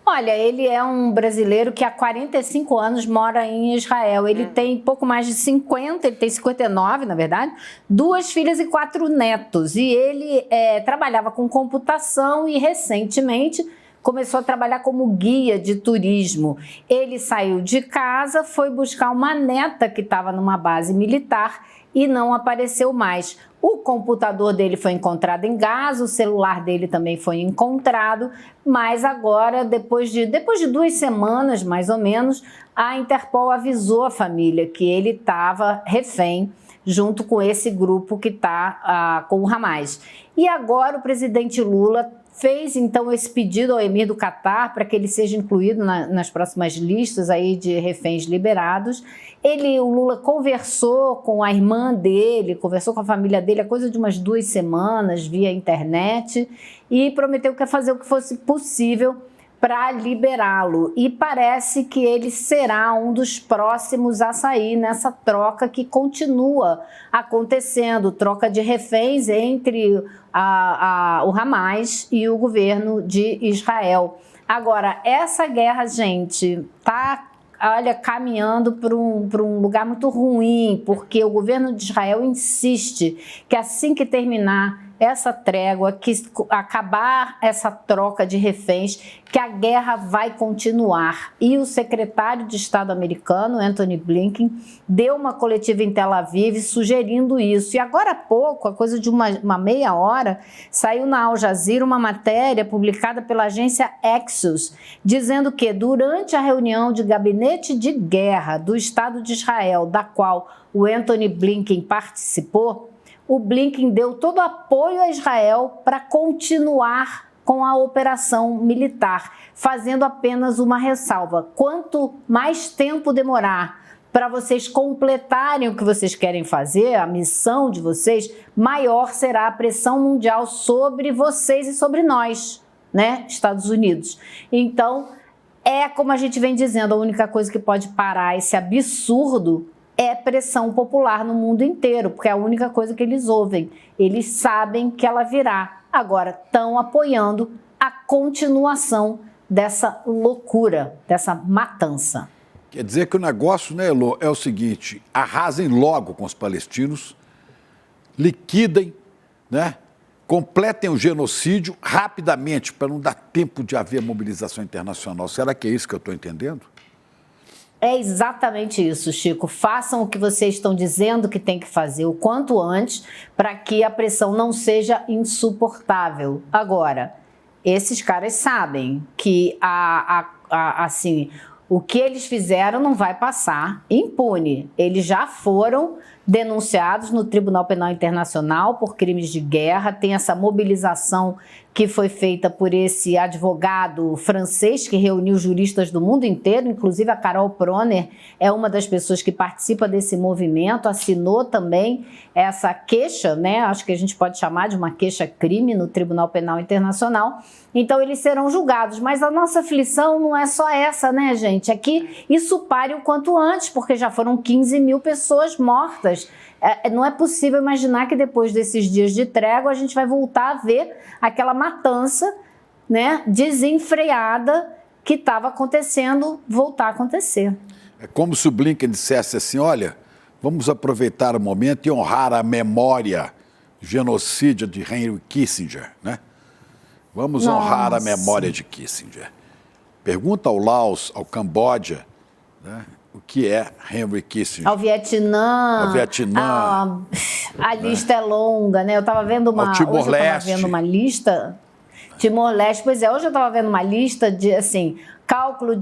[SPEAKER 5] Olha, ele é um brasileiro que há 45 anos mora em Israel. Ele tem pouco mais de 50, ele tem 59, na verdade, 2 filhas e 4 netos. E ele trabalhava com computação e, recentemente, começou a trabalhar como guia de turismo. Ele saiu de casa, foi buscar uma neta que estava numa base militar e não apareceu mais. O computador dele foi encontrado em Gaza, o celular dele também foi encontrado, mas agora, depois de 2 semanas, mais ou menos, a Interpol avisou a família que ele estava refém junto com esse grupo que está com o Hamas. E agora o presidente Lula fez, então, esse pedido ao emir do Catar para que ele seja incluído nas próximas listas aí de reféns liberados. O Lula conversou com a irmã dele, conversou com a família dele há coisa de umas 2 semanas via internet e prometeu que ia fazer o que fosse possível para liberá-lo. E parece que ele será um dos próximos a sair nessa troca que continua acontecendo, troca de reféns entre o Hamas e o governo de Israel. Agora, essa guerra, gente, está caminhando para um lugar muito ruim, porque o governo de Israel insiste que assim que terminar essa trégua, que acabar essa troca de reféns, que a guerra vai continuar. E o secretário de Estado americano, Antony Blinken, deu uma coletiva em Tel Aviv sugerindo isso. E agora há pouco, a coisa de uma meia hora, saiu na Al Jazeera uma matéria publicada pela agência Axios, dizendo que durante a reunião de gabinete de guerra do Estado de Israel, da qual o Antony Blinken participou, o Blinken deu todo o apoio a Israel para continuar com a operação militar, fazendo apenas uma ressalva. Quanto mais tempo demorar para vocês completarem o que vocês querem fazer, a missão de vocês, maior será a pressão mundial sobre vocês e sobre nós, né, Estados Unidos. Então, como a gente vem dizendo, a única coisa que pode parar esse absurdo é pressão popular no mundo inteiro, porque é a única coisa que eles ouvem. Eles sabem que ela virá. Agora, estão apoiando a continuação dessa loucura, dessa matança.
[SPEAKER 4] Quer dizer que o negócio, né, Elô, é o seguinte: arrasem logo com os palestinos, liquidem, né, completem o genocídio rapidamente, para não dar tempo de haver mobilização internacional. Será que é isso que eu estou entendendo?
[SPEAKER 5] É exatamente isso, Chico. Façam o que vocês estão dizendo que tem que fazer o quanto antes para que a pressão não seja insuportável. Agora, esses caras sabem que assim, o que eles fizeram não vai passar impune. Eles já foram denunciados no Tribunal Penal Internacional por crimes de guerra. Tem essa mobilização que foi feita por esse advogado francês que reuniu juristas do mundo inteiro, inclusive a Carol Proner é uma das pessoas que participa desse movimento, assinou também essa queixa, né? Acho que a gente pode chamar de uma queixa-crime no Tribunal Penal Internacional. Então eles serão julgados, mas a nossa aflição não é só essa, né, gente? É que isso pare o quanto antes, porque já foram 15 mil pessoas mortas. Não é possível imaginar que depois desses dias de trégua a gente vai voltar a ver aquela matança, né, desenfreada que estava acontecendo, voltar a acontecer.
[SPEAKER 4] É como se o Blinken dissesse assim, olha, vamos aproveitar o momento e honrar a memória genocídio de Henry Kissinger, né? Vamos honrar a memória de Kissinger. Pergunta ao Laos, ao Camboja, né, o que é Henry Kissinger.
[SPEAKER 5] Ao Vietnã. A lista é longa, né? Eu estava vendo uma lista. Timor-Leste, pois é, hoje eu estava vendo uma lista de, assim, cálculo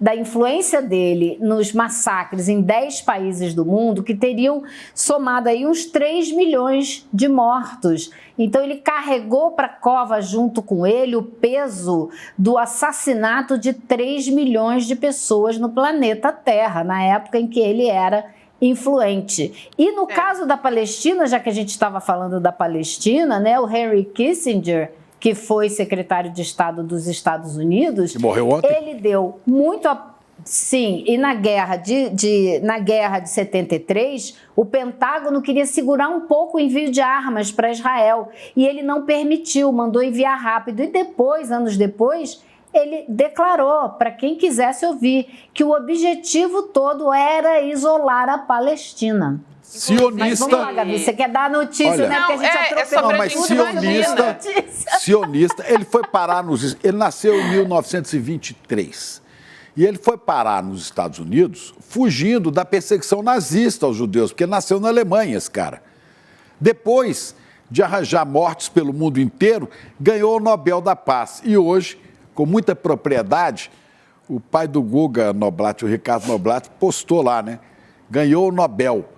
[SPEAKER 5] da influência dele nos massacres em 10 países do mundo que teriam somado aí uns 3 milhões de mortos. Então ele carregou para a cova junto com ele o peso do assassinato de 3 milhões de pessoas no planeta Terra, na época em que ele era influente. E no caso da Palestina, já que a gente estava falando da Palestina, né, o Henry Kissinger, que foi secretário de Estado dos Estados Unidos,
[SPEAKER 4] que morreu ontem.
[SPEAKER 5] Ele deu muito sim, e na guerra na guerra de 73, o Pentágono queria segurar um pouco o envio de armas para Israel, e ele não permitiu, mandou enviar rápido, e depois, anos depois, ele declarou, para quem quisesse ouvir, que o objetivo todo era isolar a Palestina.
[SPEAKER 4] Sionista.
[SPEAKER 5] Mas vamos lá, Gabi, você quer dar a notícia,
[SPEAKER 4] olha,
[SPEAKER 5] né? Porque a gente atropelou
[SPEAKER 4] não, mas sionista, ele foi parar ele nasceu em 1923. E ele foi parar nos Estados Unidos fugindo da perseguição nazista aos judeus, porque ele nasceu na Alemanha, esse cara. Depois de arranjar mortes pelo mundo inteiro, ganhou o Nobel da Paz. E hoje, com muita propriedade, o pai do Guga Noblat, o Ricardo Noblat, postou lá, né? Ganhou o Nobel.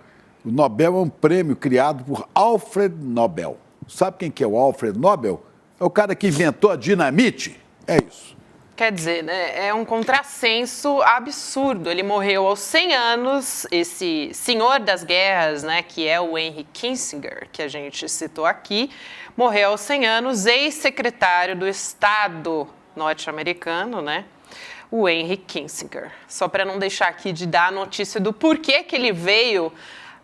[SPEAKER 4] O Nobel é um prêmio criado por Alfred Nobel. Sabe quem que é o Alfred Nobel? É o cara que inventou a dinamite. É isso.
[SPEAKER 3] Quer dizer, né, é um contrassenso absurdo. Ele morreu aos 100 anos, esse senhor das guerras, né, que é o Henry Kissinger, que a gente citou aqui, morreu aos 100 anos, ex-secretário do Estado norte-americano, né, o Henry Kissinger. Só para não deixar aqui de dar a notícia do porquê que ele veio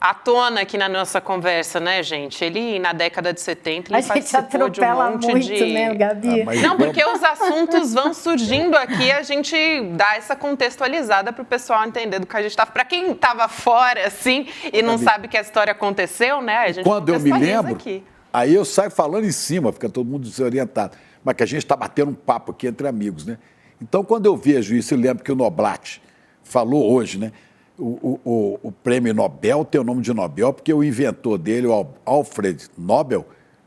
[SPEAKER 3] à tona aqui na nossa conversa, né, gente? Ele, na década de 70, ele participou de um monte
[SPEAKER 5] muito,
[SPEAKER 3] de...
[SPEAKER 5] né, Gabi?
[SPEAKER 3] Não, porque os assuntos vão surgindo aqui, a gente dá essa contextualizada para o pessoal entender do que a gente está... Para quem estava fora, assim, e não sabe que a história aconteceu, né, a gente
[SPEAKER 4] quando eu me lembro,
[SPEAKER 3] aqui.
[SPEAKER 4] Aí eu saio falando em cima, fica todo mundo desorientado. Mas que a gente está batendo um papo aqui entre amigos, né? Então, quando eu vejo isso, eu lembro que o Noblat falou hoje, né? O prêmio Nobel tem o nome de Nobel porque o inventor dele, o Alfred Nobel,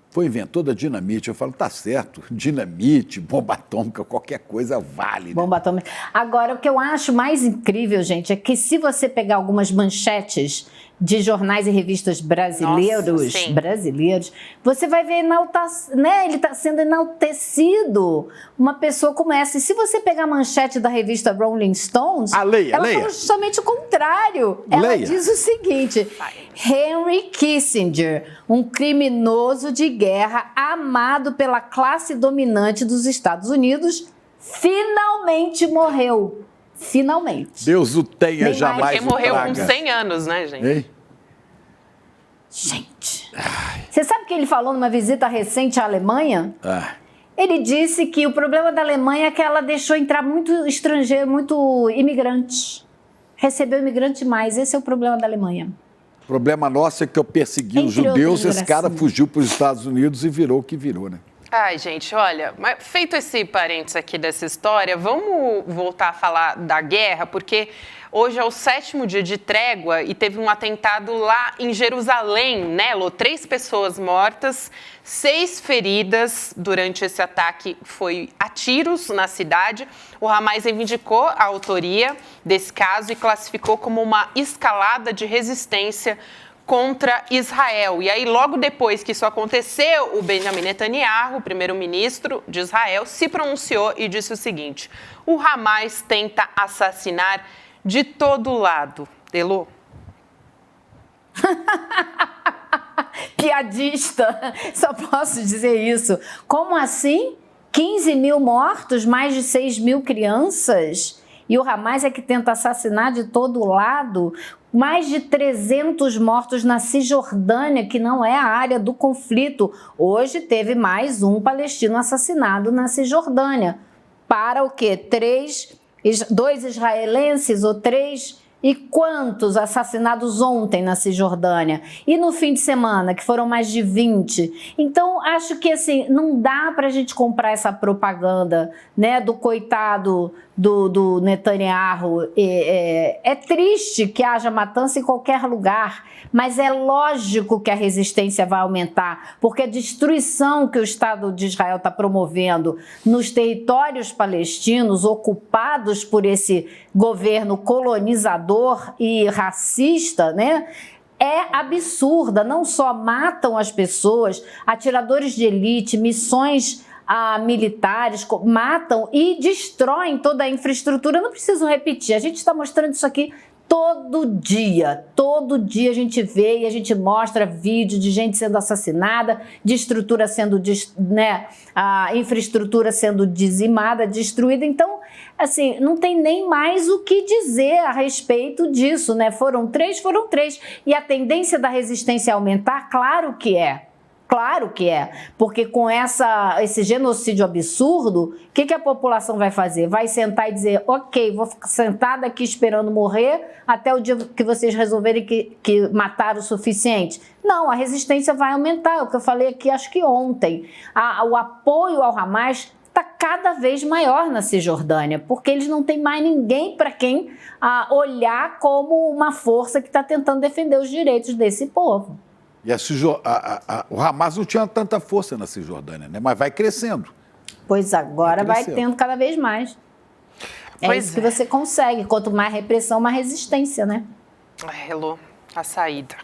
[SPEAKER 4] foi inventor da dinamite. Eu falo, tá certo, dinamite, bomba atômica, qualquer coisa vale. Né?
[SPEAKER 5] Bomba atômica. Agora, o que eu acho mais incrível, gente, é que se você pegar algumas manchetes de jornais e revistas brasileiros, você vai ver né, ele está sendo enaltecido. Uma pessoa como essa. E se você pegar a manchete da revista Rolling Stones, ela fala justamente o contrário. Ela diz o seguinte: Henry Kissinger, um criminoso de guerra amado pela classe dominante dos Estados Unidos, finalmente morreu. Finalmente.
[SPEAKER 4] Deus o tenha jamais.
[SPEAKER 3] Porque morreu com 100 anos, né, gente?
[SPEAKER 4] Ei?
[SPEAKER 5] Gente, você sabe o que ele falou numa visita recente à Alemanha? Ele disse que o problema da Alemanha é que ela deixou entrar muito estrangeiro, muito imigrante. Recebeu imigrante mais, esse é o problema da Alemanha.
[SPEAKER 4] O problema nosso é que eu persegui os judeus, esse cara fugiu para os Estados Unidos e virou o que virou, né?
[SPEAKER 3] Ai, gente, olha, feito esse parênteses aqui dessa história, vamos voltar a falar da guerra, porque Hoje é o 7º dia de trégua e teve um atentado lá em Jerusalém, né, Lô? 3 pessoas mortas, 6 feridas durante esse ataque, foi a tiros na cidade. O Hamas reivindicou a autoria desse caso e classificou como uma escalada de resistência contra Israel. E aí, logo depois que isso aconteceu, o Benjamin Netanyahu, o primeiro-ministro de Israel, se pronunciou e disse o seguinte: o Hamas tenta assassinar de todo lado. Elô?
[SPEAKER 5] Piadista, só posso dizer isso. Como assim? 15 mil mortos, mais de 6 mil crianças? E o Hamas é que tenta assassinar de todo lado? Mais de 300 mortos na Cisjordânia, que não é a área do conflito. Hoje teve mais um palestino assassinado na Cisjordânia. Para o quê? 2 israelenses ou 3? E quantos assassinados ontem na Cisjordânia? E no fim de semana, que foram mais de 20? Então, acho que assim, não dá para a gente comprar essa propaganda, né, do coitado do Netanyahu. É triste que haja matança em qualquer lugar, mas é lógico que a resistência vai aumentar, porque a destruição que o Estado de Israel está promovendo nos territórios palestinos ocupados por esse governo colonizador e racista, né, é absurda. Não só matam as pessoas, atiradores de elite, missões militares, matam e destroem toda a infraestrutura. Não preciso repetir, a gente está mostrando isso aqui todo dia a gente vê e a gente mostra vídeo de gente sendo assassinada, de estrutura sendo, né, a infraestrutura sendo dizimada, destruída. Então, assim, não tem nem mais o que dizer a respeito disso, né? Foram três. E a tendência da resistência a aumentar, claro que é. Claro que é, porque com esse genocídio absurdo, o que a população vai fazer? Vai sentar e dizer, ok, vou ficar sentada aqui esperando morrer até o dia que vocês resolverem que mataram o suficiente? Não, a resistência vai aumentar, é o que eu falei aqui acho que ontem. O apoio ao Hamas está cada vez maior na Cisjordânia, porque eles não têm mais ninguém para quem olhar como uma força que está tentando defender os direitos desse povo.
[SPEAKER 4] E o Hamas não tinha tanta força na Cisjordânia, né? Mas vai crescendo.
[SPEAKER 5] Pois agora vai tendo cada vez mais. Isso que você consegue. Quanto mais repressão, mais resistência, né?
[SPEAKER 3] Elô, a saída.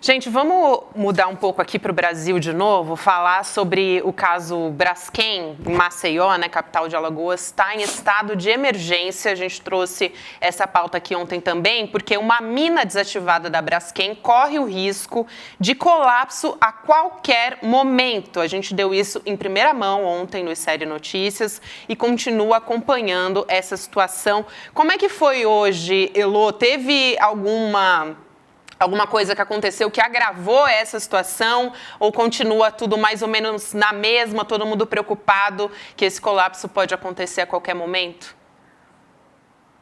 [SPEAKER 3] Gente, vamos mudar um pouco aqui para o Brasil de novo, falar sobre o caso Braskem, em Maceió, né, capital de Alagoas, está em estado de emergência. A gente trouxe essa pauta aqui ontem também, porque uma mina desativada da Braskem corre o risco de colapso a qualquer momento. A gente deu isso em primeira mão ontem no Série Notícias e continua acompanhando essa situação. Como é que foi hoje, Elô? Teve alguma coisa que aconteceu que agravou essa situação ou continua tudo mais ou menos na mesma, todo mundo preocupado que esse colapso pode acontecer a qualquer momento?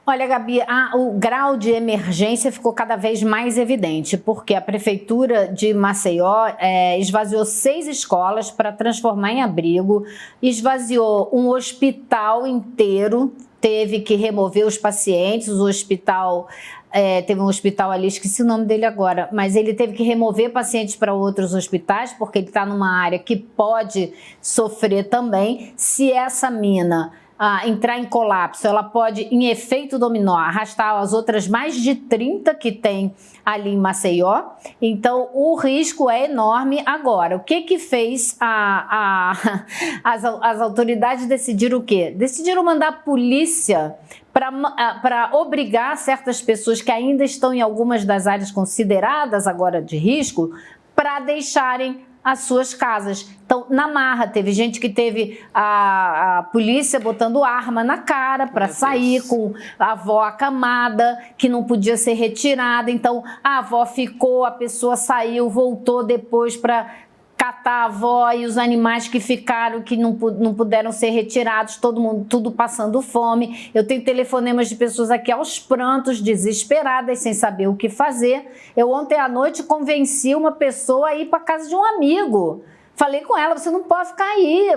[SPEAKER 5] Olha, Gabi, o grau de emergência ficou cada vez mais evidente, porque a Prefeitura de Maceió esvaziou 6 escolas para transformar em abrigo, esvaziou um hospital inteiro, teve que remover os pacientes, o hospital... teve um hospital ali, esqueci o nome dele agora, mas ele teve que remover pacientes para outros hospitais, porque ele está numa área que pode sofrer também. Se essa mina entrar em colapso, ela pode, em efeito dominó, arrastar as outras mais de 30 que tem ali em Maceió. Então, o risco é enorme. Agora, o que fez as autoridades decidiram o quê? Decidiram mandar a polícia para obrigar certas pessoas que ainda estão em algumas das áreas consideradas agora de risco para deixarem as suas casas. Então, na marra, teve gente que teve a polícia botando arma na cara para sair com a avó acamada, que não podia ser retirada. Então, a avó ficou, a pessoa saiu, voltou depois para catar a avó e os animais que ficaram, que não puderam ser retirados, todo mundo, tudo passando fome. Eu tenho telefonemas de pessoas aqui aos prantos, desesperadas, sem saber o que fazer. Eu ontem à noite convenci uma pessoa a ir para casa de um amigo. Falei com ela, você não pode ficar aí,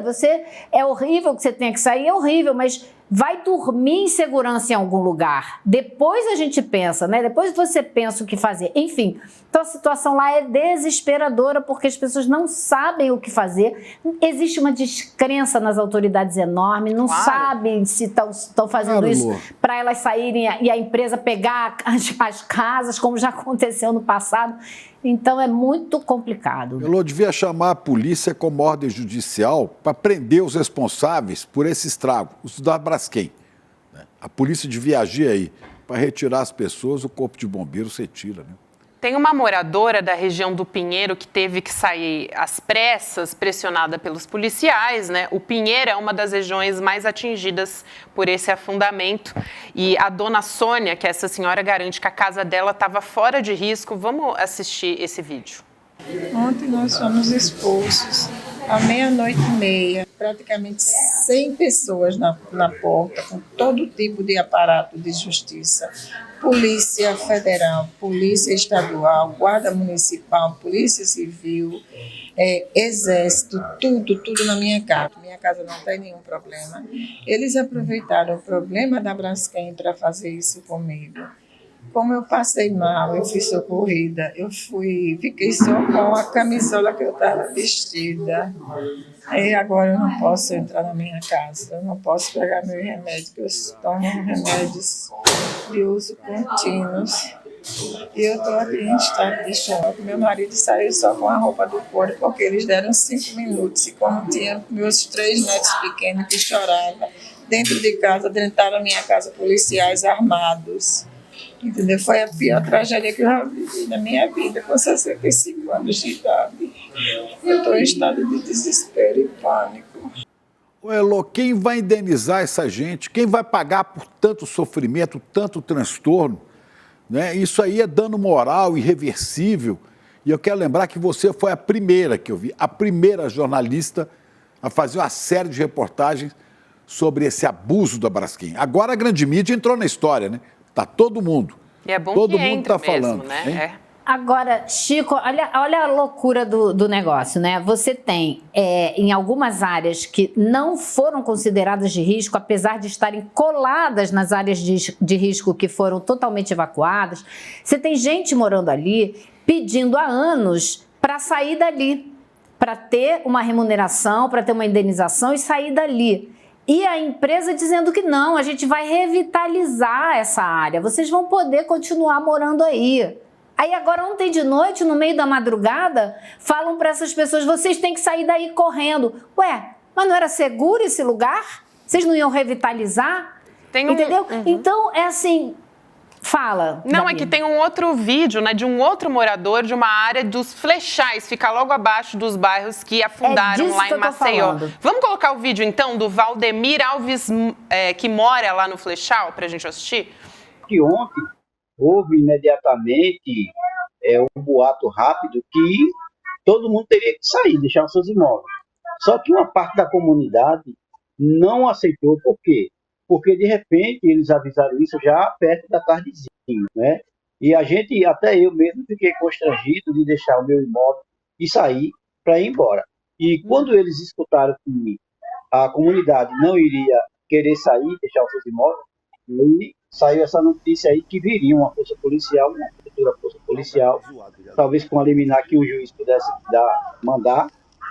[SPEAKER 5] é horrível que você tenha que sair, é horrível, mas vai dormir em segurança em algum lugar. Depois a gente pensa, né? Depois você pensa o que fazer. Enfim, então a situação lá é desesperadora porque as pessoas não sabem o que fazer. Existe uma descrença nas autoridades enorme, não sabem se estão fazendo isso para elas saírem e a empresa pegar as casas, como já aconteceu no passado. Então é muito complicado.
[SPEAKER 4] Elô, devia chamar a polícia como ordem judicial para prender os responsáveis por esse estrago, os da Braskem. A polícia devia agir aí para retirar as pessoas, o corpo de bombeiros retira, né?
[SPEAKER 3] Tem uma moradora da região do Pinheiro que teve que sair às pressas, pressionada pelos policiais, né? O Pinheiro é uma das regiões mais atingidas por esse afundamento. E a dona Sônia, que é essa senhora, garante que a casa dela estava fora de risco. Vamos assistir esse vídeo.
[SPEAKER 12] Ontem nós fomos expulsos à 00:30, praticamente 100 pessoas na porta, com todo tipo de aparato de justiça. Polícia Federal, Polícia Estadual, Guarda Municipal, Polícia Civil, Exército, tudo na minha casa. Minha casa não tem nenhum problema. Eles aproveitaram o problema da Braskem para fazer isso comigo. Como eu passei mal, eu fui socorrida, fiquei só com a camisola que eu estava vestida. Aí agora eu não posso entrar na minha casa, eu não posso pegar meu remédio, porque eu tomo remédios de uso contínuos. E eu estou aqui em estado de choque. Meu marido saiu só com a roupa do corpo, porque eles deram 5 minutos. E como tinha meus 3 netos pequenos que choravam, dentro de casa, dentro da minha casa, policiais armados. Entendeu? Foi a pior tragédia que eu já vivi na minha vida, com 65 anos de idade. Eu estou em estado de desespero e pânico.
[SPEAKER 4] Elô, quem vai indenizar essa gente? Quem vai pagar por tanto sofrimento, tanto transtorno? Né? Isso aí é dano moral, irreversível. E eu quero lembrar que você foi a primeira que eu vi, a primeira jornalista a fazer uma série de reportagens sobre esse abuso da Braskem. Agora a grande mídia entrou na história, né? Tá todo mundo.
[SPEAKER 3] E é bom
[SPEAKER 4] todo
[SPEAKER 3] que
[SPEAKER 4] mundo
[SPEAKER 3] entra
[SPEAKER 4] tá
[SPEAKER 3] mesmo,
[SPEAKER 4] falando,
[SPEAKER 3] né?
[SPEAKER 5] Agora, Chico, olha a loucura do negócio, né? Você tem, em algumas áreas que não foram consideradas de risco, apesar de estarem coladas nas áreas de risco que foram totalmente evacuadas, você tem gente morando ali pedindo há anos para sair dali, para ter uma remuneração, para ter uma indenização e sair dali. E a empresa dizendo que não, a gente vai revitalizar essa área, vocês vão poder continuar morando aí. Aí agora ontem de noite, no meio da madrugada, falam para essas pessoas, vocês têm que sair daí correndo. Ué, mas não era seguro esse lugar? Vocês não iam revitalizar? Entendeu? Uhum. Então, é assim... Fala.
[SPEAKER 3] Não, Gabi. É que tem um outro vídeo, né, de um outro morador de uma área dos Flechais, fica logo abaixo dos bairros que afundaram lá em Maceió. Vamos colocar o vídeo, então, do Valdemir Alves, que mora lá no Flechal, para a gente assistir?
[SPEAKER 13] Que ontem houve imediatamente um boato rápido que todo mundo teria que sair, deixar os seus imóveis. Só que uma parte da comunidade não aceitou, por quê? Porque, de repente, eles avisaram isso já perto da tardezinha, né? E a gente, até eu mesmo, fiquei constrangido de deixar o meu imóvel e sair para ir embora. E quando eles escutaram que a comunidade não iria querer sair, deixar os seus imóveis, aí saiu essa notícia aí que viria uma força policial, uma futura força policial, talvez com a liminar que o juiz pudesse mandar,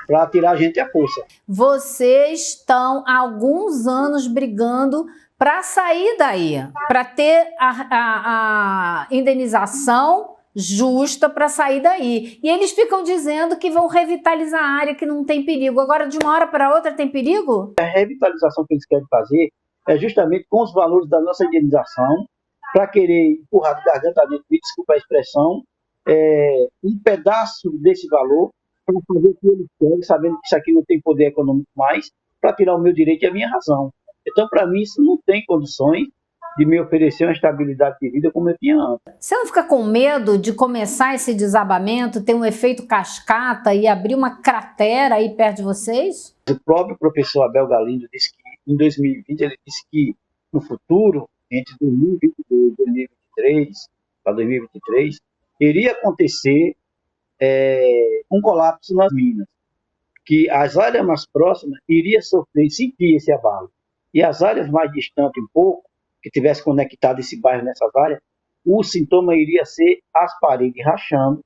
[SPEAKER 13] para tirar a gente à força.
[SPEAKER 5] Vocês estão há alguns anos brigando para sair daí, para ter a indenização justa para sair daí. E eles ficam dizendo que vão revitalizar a área, que não tem perigo. Agora, de uma hora para outra, tem perigo?
[SPEAKER 13] A revitalização que eles querem fazer é justamente com os valores da nossa indenização, para querer empurrar de garganta dentro, me desculpa a expressão, um pedaço desse valor, para fazer o que eles querem, sabendo que isso aqui não tem poder econômico mais, para tirar o meu direito e a minha razão. Então, para mim, isso não tem condições de me oferecer uma estabilidade de vida como eu tinha antes.
[SPEAKER 5] Você não fica com medo de começar esse desabamento, ter um efeito cascata e abrir uma cratera aí perto de vocês?
[SPEAKER 13] O próprio professor Abel Galindo disse que em 2020, ele disse que no futuro, entre 2022 e 2023, para 2023, iria acontecer um colapso nas minas, que as áreas mais próximas iriam sentir esse abalo. E as áreas mais distantes um pouco, que tivesse conectado esse bairro nessas áreas, o sintoma iria ser as paredes rachando,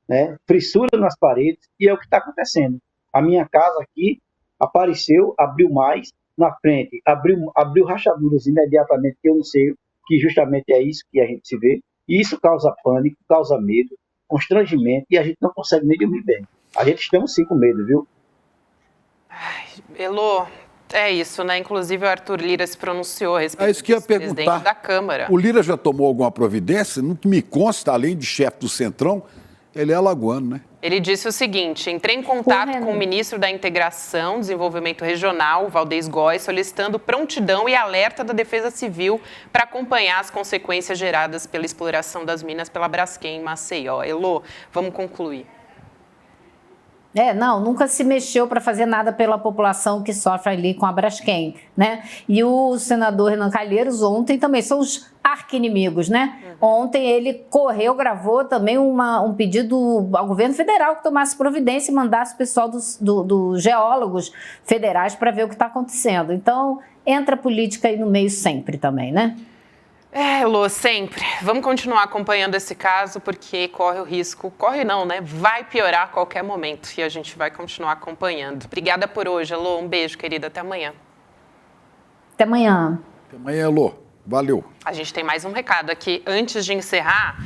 [SPEAKER 13] né? Frissura nas paredes, e é o que está acontecendo. A minha casa aqui apareceu, abriu mais, na frente, abriu rachaduras imediatamente, que eu não sei, que justamente é isso que a gente se vê, e isso causa pânico, causa medo, constrangimento, e a gente não consegue nem dormir bem. A gente estamos sim com medo, viu?
[SPEAKER 3] Ai, Elô, é isso, né? Inclusive o Arthur Lira se pronunciou a respeito
[SPEAKER 4] isso que eu ia
[SPEAKER 3] presidente
[SPEAKER 4] perguntar.
[SPEAKER 3] da Câmara.
[SPEAKER 4] O Lira já tomou alguma providência? No que me consta, além de chefe do Centrão, ele é alagoano, né?
[SPEAKER 3] Ele disse o seguinte: entrei em contato com o ministro da Integração, Desenvolvimento Regional, Valdez Góes, solicitando prontidão e alerta da Defesa Civil para acompanhar as consequências geradas pela exploração das minas pela Braskem em Maceió. Elô, vamos concluir.
[SPEAKER 5] Não, nunca se mexeu para fazer nada pela população que sofre ali com a Braskem, né? E o senador Renan Calheiros ontem também, são os arqui-inimigos, né? Ontem ele gravou também um pedido ao governo federal que tomasse providência e mandasse o pessoal dos geólogos federais para ver o que está acontecendo. Então, entra a política aí no meio sempre também, né?
[SPEAKER 3] Lô, sempre. Vamos continuar acompanhando esse caso, porque corre o risco, corre não, né? Vai piorar a qualquer momento e a gente vai continuar acompanhando. Obrigada por hoje, Elô. Um beijo, querida. Até amanhã.
[SPEAKER 5] Até amanhã.
[SPEAKER 4] Até amanhã, Elô. Valeu.
[SPEAKER 3] A gente tem mais um recado aqui. Antes de encerrar,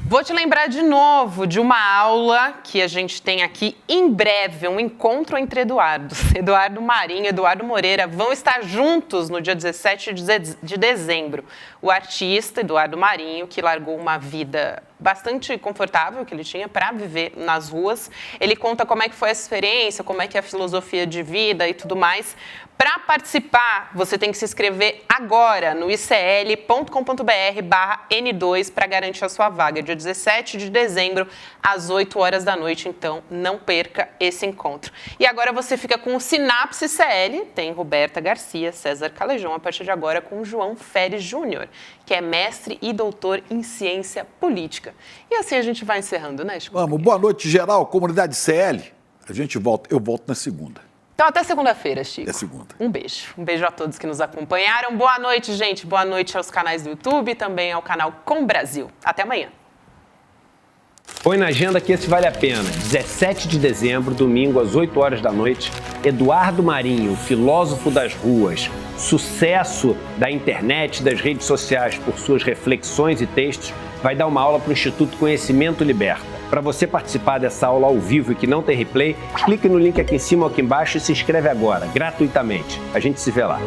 [SPEAKER 3] vou te lembrar de novo de uma aula que a gente tem aqui em breve, um encontro entre Eduardo Marinho e Eduardo Moreira vão estar juntos no dia 17 de dezembro. O artista Eduardo Marinho, que largou uma vida bastante confortável que ele tinha para viver nas ruas, ele conta como é que foi essa experiência, como é que é a filosofia de vida e tudo mais. Para participar, você tem que se inscrever agora no icl.com.br/N2 para garantir a sua vaga, dia 17 de dezembro, às 8 horas da noite, então não perca esse encontro. E agora você fica com o Sinapse CL, tem Roberta Garcia, César Calejão, a partir de agora com o João Feres Júnior, que é mestre e doutor em ciência política. E assim a gente vai encerrando, né, Chico?
[SPEAKER 4] Vamos, boa noite, geral, comunidade CL. Eu volto na segunda.
[SPEAKER 3] Então, até segunda-feira, Chico.
[SPEAKER 4] Até segunda.
[SPEAKER 3] Um beijo. Um beijo a todos que nos acompanharam. Boa noite, gente. Boa noite aos canais do YouTube e também ao canal Com Brasil. Até amanhã.
[SPEAKER 14] Põe na agenda que esse vale a pena. 17 de dezembro, domingo, às 8 horas da noite, Eduardo Marinho, filósofo das ruas, sucesso da internet, das redes sociais por suas reflexões e textos, vai dar uma aula para o Instituto Conhecimento Liberta. Para você participar dessa aula ao vivo e que não tem replay, clique no link aqui em cima ou aqui embaixo e se inscreve agora, gratuitamente. A gente se vê lá.